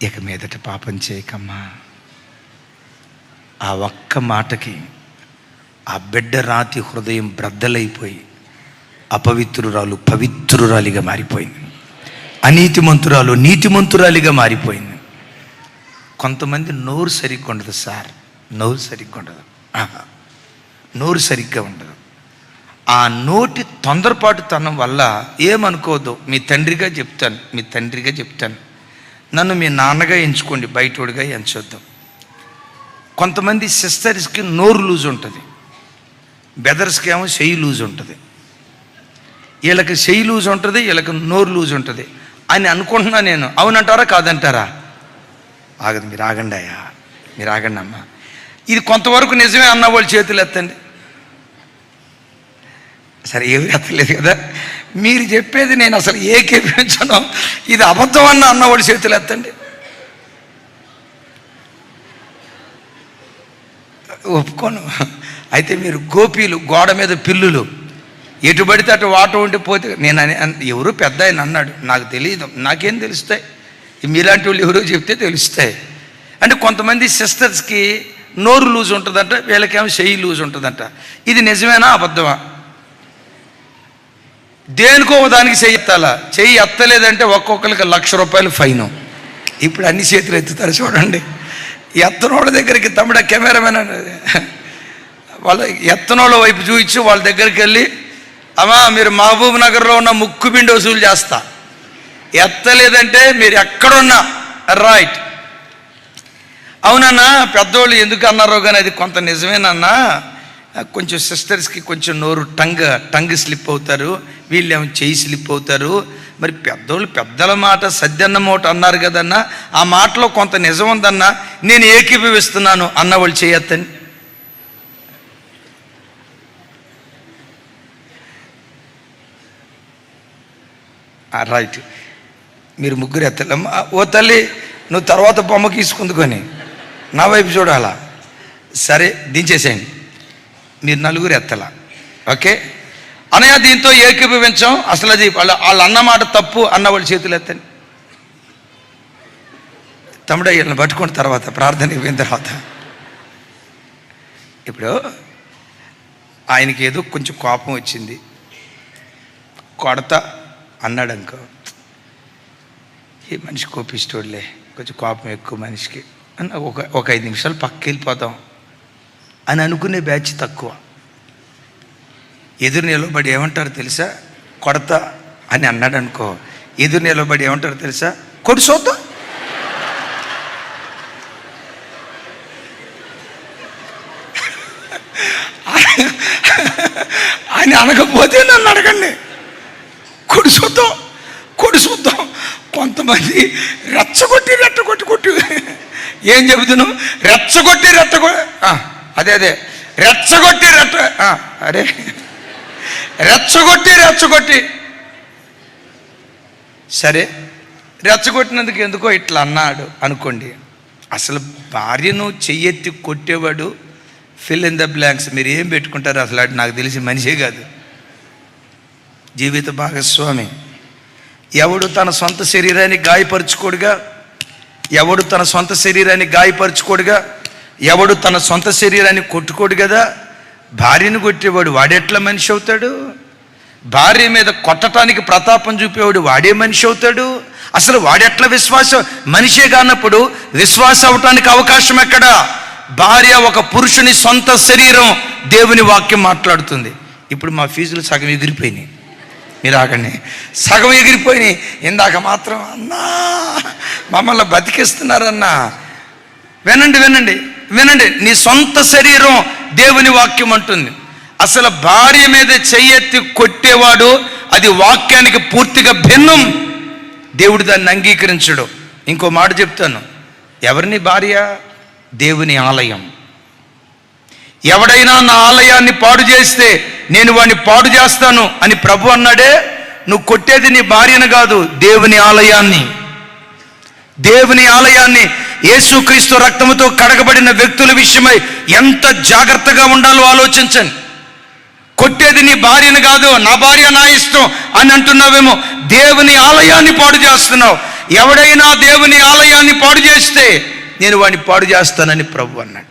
ఇక మీదట పాపం చేయకమ్మా. ఆ ఒక్క మాటకి ఆ బిడ్డ రాతి హృదయం బ్రద్దలైపోయి అపవిత్రురాలు పవిత్రురాలిగా మారిపోయింది. అనీతిమంతురాలు నీతిమంతురాలిగా మారిపోయింది. కొంతమంది నోరు సరిగ్గా ఉండదు సార్, నోరు సరిగ్గా ఉండదు, నోరు సరిగ్గా ఉండదు. ఆ నోటి తొందరపాటుతనం వల్ల ఏమనుకోదు. మీ తండ్రిగా చెప్తాను, నన్ను మీ నాన్నగా ఎంచుకోండి, బయటోడిగా ఎంచొద్దాం. కొంతమంది సిస్టర్స్కి నోరు లూజ్ ఉంటుంది, బెదర్స్కి ఏమో చెయ్యి లూజ్ ఉంటుంది. వీళ్ళకి చెయ్యి లూజ్ ఉంటుంది, వీళ్ళకి నోరు లూజ్ ఉంటుంది అని అనుకుంటున్నా నేను. అవునంటారా కాదంటారా? ఆగదు, మీరు ఆగండి అయ్యా, మీరు ఆగండి అమ్మా. ఇది కొంతవరకు నిజమే అన్న వాళ్ళు చేతులు ఎత్తండి. సరే ఎవరు ఎత్తలేదు కదా. మీరు చెప్పేది నేను అసలు ఏకీపించను, ఇది అబద్ధం అన్న వాళ్ళు చేతులు ఎత్తండి. ఒప్పుకోను. అయితే మీరు గోపీలు, గోడ మీద పిల్లులు, ఎటు పడితే అటు వాట ఉండి పోతే నేను ఎవరు పెద్ద ఆయన అన్నాడు, నాకు తెలియదు, నాకేం తెలుస్తాయి, మీలాంటి వాళ్ళు ఎవరో చెప్తే తెలుస్తాయి. అంటే కొంతమంది సిస్టర్స్కి నోరు లూజ్ ఉంటుందంట, వీళ్ళకేమో చెయ్యి లూజ్ ఉంటుందంట. ఇది నిజమేనా అబద్ధమా? దేనికో దానికి చెయ్యి ఎత్తాలా, చెయ్యి ఎత్తలేదంటే ఒక్కొక్కరికి ₹1,00,000 ఫైను. ఇప్పుడు అన్ని చేతులు ఎత్తుతారు చూడండి. ఎత్తనోళ్ళ దగ్గరికి తమ్ముడ కెమెరామెన్ వాళ్ళ ఎత్తనోళ్ళ వైపు చూపించి వాళ్ళ దగ్గరికి వెళ్ళి, అమ్మా మీరు మహబూబ్ నగర్లో ఉన్న ముక్కుబిండి వసూలు చేస్తా, ఎత్తలేదంటే మీరు ఎక్కడున్నా రైట్. అవునన్నా పెద్దోళ్ళు ఎందుకు అన్నారో కానీ అది కొంత నిజమేనన్నా. కొంచెం సిస్టర్స్కి కొంచెం నోరు టంగ్ స్లిప్ అవుతారు, వీళ్ళేమో చెయ్యి స్లిప్ అవుతారు. మరి పెద్దోళ్ళు పెద్దల మాట సద్దన్న మూట అన్నారు కదన్నా, ఆ మాటలో కొంత నిజం ఉందన్నా, నేను ఏకీభవిస్తున్నాను అన్నవాళ్ళు చేయొద్దని. రైట్, మీరు ముగ్గురు ఎత్తలేమ్మా. ఓ తల్లి నువ్వు తర్వాత బొమ్మ గీసుకుందుకొని నా వైపు చూడాలా. సరే దించేసేయండి, మీరు నలుగురు ఎత్తలా. ఓకే అనయ్య, దీంతో ఏకీభవించాం. అసలు అది వాళ్ళు అన్నమాట తప్పు అన్నవాళ్ళు చేతులు ఎత్తండి. తమ్ముడు వీళ్ళని పట్టుకున్న తర్వాత ప్రార్థన అయిపోయిన తర్వాత ఇప్పుడు ఆయనకి ఏదో కొంచెం కోపం వచ్చింది, కొడతా అన్నాడు అనుకో, ఈ మనిషి కోపిస్తోడులే, కొంచెం కోపం ఎక్కువ మనిషికి అని ఒక 5 నిమిషాలు పక్కకి వెళ్ళిపోతాం అని అనుకునే బ్యాచ్ తక్కువ. ఎదురు నిలబడి ఏమంటారు తెలుసా? కొడతా అని అన్నాడు అనుకో, ఎదురు నిలబడి ఏమంటారు తెలుసా? కొడు చూద్దాం. అని అనకపోతే నన్ను అడగండి, కొడు చూద్దాం. కొంతమంది రెచ్చగొట్టి ఏం చెబుతున్నావు? రెచ్చగొట్టి అదే రెచ్చగొట్టి సరే రెచ్చగొట్టినందుకు ఎందుకో ఇట్లా అన్నాడు అనుకోండి. అసలు భార్యను చెయ్యెత్తి కొట్టేవాడు ఫిల్ ఇన్ ద బ్లాంక్స్. మీరు ఏం పెట్టుకుంటారు అసలు? అది నాకు తెలిసి మనిషే కాదు, జీవిత భాగస్వామి. ఎవడు తన సొంత శరీరాన్ని గాయపరుచుకోడుగా, ఎవడు తన సొంత శరీరాన్ని కొట్టుకోడు కదా. భార్యను కొట్టేవాడు వాడెట్లా మనిషి అవుతాడు? భార్య మీద కొట్టడానికి ప్రతాపం చూపేవాడు వాడే మనిషి అవుతాడు? అసలు వాడెట్లా విశ్వాసం? మనిషే కానప్పుడు విశ్వాసం అవటానికి అవకాశం ఎక్కడా? భార్య ఒక పురుషుని సొంత శరీరం, దేవుని వాక్యం మాట్లాడుతుంది. ఇప్పుడు మా ఫీజులు సగం ఎగిరిపోయినాయి. మీరు ఆగండి. సగం ఎగిరిపోయి ఇందాక మాత్రం అన్నా మమ్మల్ని బతికిస్తున్నారన్నా. వినండి వినండి వినండి. నీ సొంత శరీరం దేవుని వాక్యం అంటుంది. అసలు భార్య మీద చెయ్యెత్తి కొట్టేవాడు అది వాక్యానికి పూర్తిగా భిన్నం. దేవుడు దాన్ని అంగీకరించడు. ఇంకో మాట చెప్తాను. ఎవరిని భార్య? దేవుని ఆలయం. ఎవడైనా నా ఆలయాన్ని పాడు చేస్తే నేను వాడిని పాడు చేస్తాను అని ప్రభు అన్నాడే. నువ్వు కొట్టేది నీ భార్యను కాదు, దేవుని ఆలయాన్ని. దేవుని ఆలయాన్ని యేసుక్రీస్తు రక్తముతో కడగబడిన వ్యక్తుల విషయమై ఎంత జాగ్రత్తగా ఉండాలో ఆలోచించండి. కొట్టేది నీ భార్యను కాదు, నా భార్య నా ఇష్టం అని అంటున్నావేమో. దేవుని ఆలయాన్ని పాడు చేస్తున్నావు. ఎవడైనా దేవుని ఆలయాన్ని పాడు చేస్తే నేను వాడిని పాడు చేస్తానని ప్రభు అన్నాడు.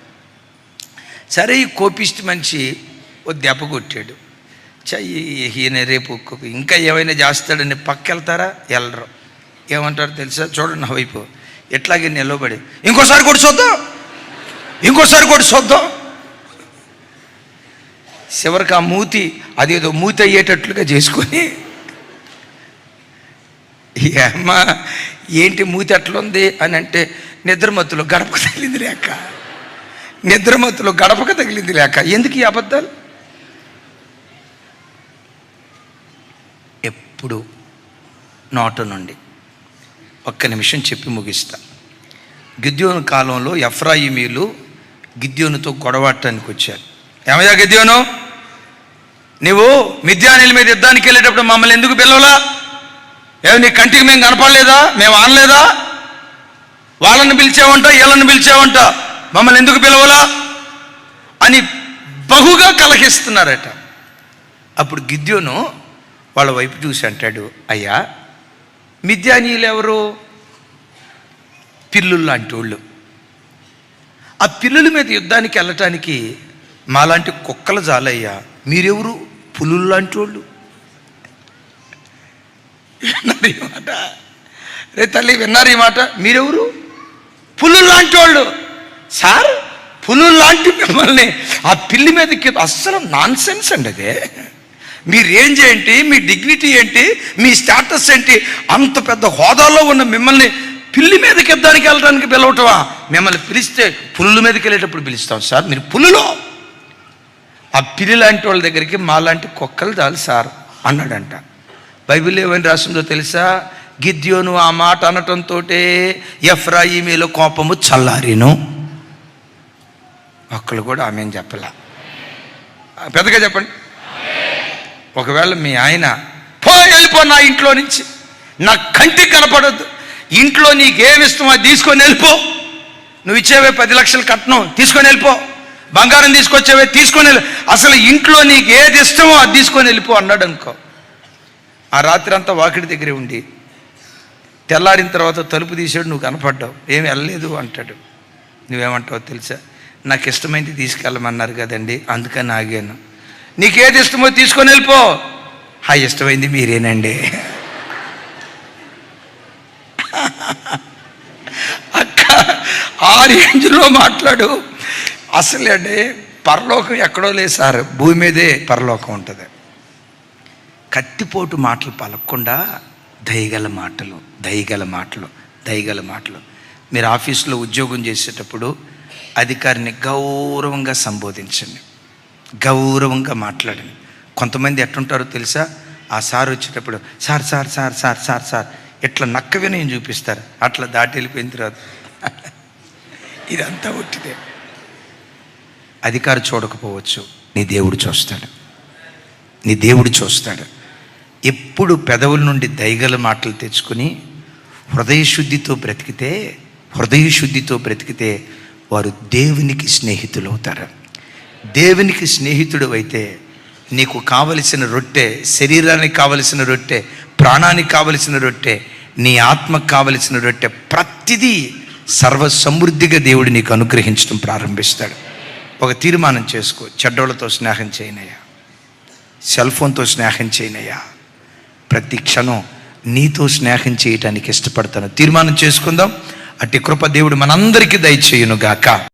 సరే, ఈ కోపిష్టి మనిషి ఓ దెబ్బ కొట్టాడు. ఈయన రేపు ఇంకా ఏమైనా చేస్తాడని పక్కెళ్తారా? వెళ్ళరు. ఏమంటారు తెలుసా? చూడండి నా వైపు ఎట్లాగే నిలబడి ఇంకోసారి కూడా చూద్దాం, ఇంకోసారి కూడా చూద్దాం. చివరికి ఆ మూతి అదేదో మూతి అయ్యేటట్లుగా చేసుకొని, అమ్మా ఏంటి మూతి అట్లుంది అని అంటే, నిద్రమత్తులో గడపకు తగిలింది లేక, నిద్రమత్తులో గడపకు తగిలింది లేక. ఎందుకు ఈ అబద్ధాలు? ఎప్పుడు నోట నుండి ఒక్క నిమిషం చెప్పి ముగిస్తా. గిద్యోను కాలంలో ఎఫ్రాయిమీలు గిద్యోనుతో గొడవటానికి వచ్చారు. ఏమయ్యా గిద్యోను, నువ్వు మిద్యానీల మీద యుద్ధానికి వెళ్ళేటప్పుడు మమ్మల్ని ఎందుకు పిలవలా? ఏమి నీ కంటికి మేము కనపడలేదా? మేము ఆనలేదా? వాళ్ళని పిలిచావంట, వీళ్ళని పిలిచావంట, మమ్మల్ని ఎందుకు పిలవలా అని బహుగా కలహిస్తున్నారట. అప్పుడు గిద్యోను వాళ్ళ వైపు చూసి అంటాడు, అయ్యా మిద్యానీయులు ఎవరు? పిల్లులు లాంటి వాళ్ళు. ఆ పిల్లుల మీద యుద్ధానికి వెళ్ళటానికి మాలాంటి కుక్కలు చాలయ్యా, మీరెవరు? పులులు లాంటి వాళ్ళు. విన్నారు ఈ మాట? రే తల్లి, విన్నారు ఈ మాట? మీరెవరు? పులులు లాంటి వాళ్ళు. సార్, పులులు లాంటి మిమ్మల్ని ఆ పిల్లి మీదకి, అస్సలు నాన్ సెన్స్ అండి అదే. మీ రేంజ్ ఏంటి? మీ డిగ్నిటీ ఏంటి? మీ స్టేటస్ ఏంటి? అంత పెద్ద హోదాలో ఉన్న మిమ్మల్ని పిల్లి మీదకి యుద్ధానికి వెళ్ళడానికి పిలవటమా? మిమ్మల్ని పిలిస్తే పులుల మీదకి వెళ్ళేటప్పుడు పిలుస్తాం సార్, మీరు పులులో. ఆ పిల్లి లాంటి వాళ్ళ దగ్గరికి మాలాంటి కుక్కలు చాలు సార్ అన్నాడంట. బైబిల్ ఏమని రాసిందో తెలుసా? గిద్యోను ఆ మాట అనటంతో ఎఫ్రాయిమీల కోపము చల్లారిను. ఒక్కళ్ళు కూడా ఆమెను చెప్పలా. పెద్దగా చెప్పండి. ఒకవేళ మీ ఆయన వెళ్ళిపో నా ఇంట్లో నుంచి, నా కంటికి కనపడద్దు, ఇంట్లో నీకేమి ఇష్టమో అది తీసుకొని వెళ్ళిపో, నువ్వు ఇచ్చేవే 10 లక్షలు కట్నం తీసుకొని వెళ్ళిపో, బంగారం తీసుకొచ్చేవే తీసుకొని వెళ్ళి, అసలు ఇంట్లో నీకు ఏది ఇష్టమో అది తీసుకొని వెళ్ళిపో అన్నాడు అనుకో. ఆ రాత్రి అంతా వాకిడి దగ్గరే ఉండి తెల్లారిన తర్వాత తలుపు తీసాడు, నువ్వు కనపడ్డావు, ఏమి వెళ్ళలేదు అంటాడు. నువ్వేమంటావు తెలుసా? నాకు ఇష్టమైంది తీసుకెళ్ళమన్నారు కదండి, అందుకని ఆగాను. నీకేది ఇష్టమో తీసుకొని వెళ్ళిపో. ఇష్టమైంది మీరేనండి. అక్క ఆ రేంజ్లో మాట్లాడు. అసలు అంటే పరలోకం ఎక్కడో లేదు సార్, భూమి మీదే పరలోకం ఉంటుంది. కత్తిపోటు మాటలు పలకకుండా దయగల మాటలు, దయగల మాటలు, దయగల మాటలు. మీరు ఆఫీసులో ఉద్యోగం చేసేటప్పుడు అధికారిని గౌరవంగా సంబోధించండి, గౌరవంగా మాట్లాడండి. కొంతమంది ఎట్లుంటారో తెలుసా? ఆ సార్ వచ్చేటప్పుడు sir sir sir sir sir sir ఇట్లా నక్క వినయం చూపిస్తారు, అట్లా దాటి వెళ్ళిపోయిన తర్వాత ఇదంతా ఒట్టిదే. అధికారి చూడకపోవచ్చు, నీ దేవుడు చూస్తాడు, నీ దేవుడు చూస్తాడు. ఎప్పుడు పెదవుల నుండి దయగల మాటలు తెచ్చుకొని హృదయశుద్ధితో బ్రతికితే వారు దేవునికి స్నేహితులు అవుతారు. దేవునికి స్నేహితుడు అయితే నీకు కావలసిన రొట్టె, శరీరానికి కావలసిన రొట్టె, ప్రాణానికి కావలసిన రొట్టె, నీ ఆత్మకు కావలసిన రొట్టె, ప్రతిదీ సర్వసమృద్ధిగా దేవుడు నీకు అనుగ్రహించడం ప్రారంభిస్తాడు. ఒక తీర్మానం చేసుకో, చెడ్డోళ్ళతో స్నేహం చేయనయ్యా, సెల్ ఫోన్తో స్నేహం చేయనయ్యా, ప్రతి క్షణం నీతో స్నేహం చేయటానికి ఇష్టపడతాను. తీర్మానం చేసుకుందాం. అట్టి కృప దేవుడు మనందరికీ దయచేయును గాక.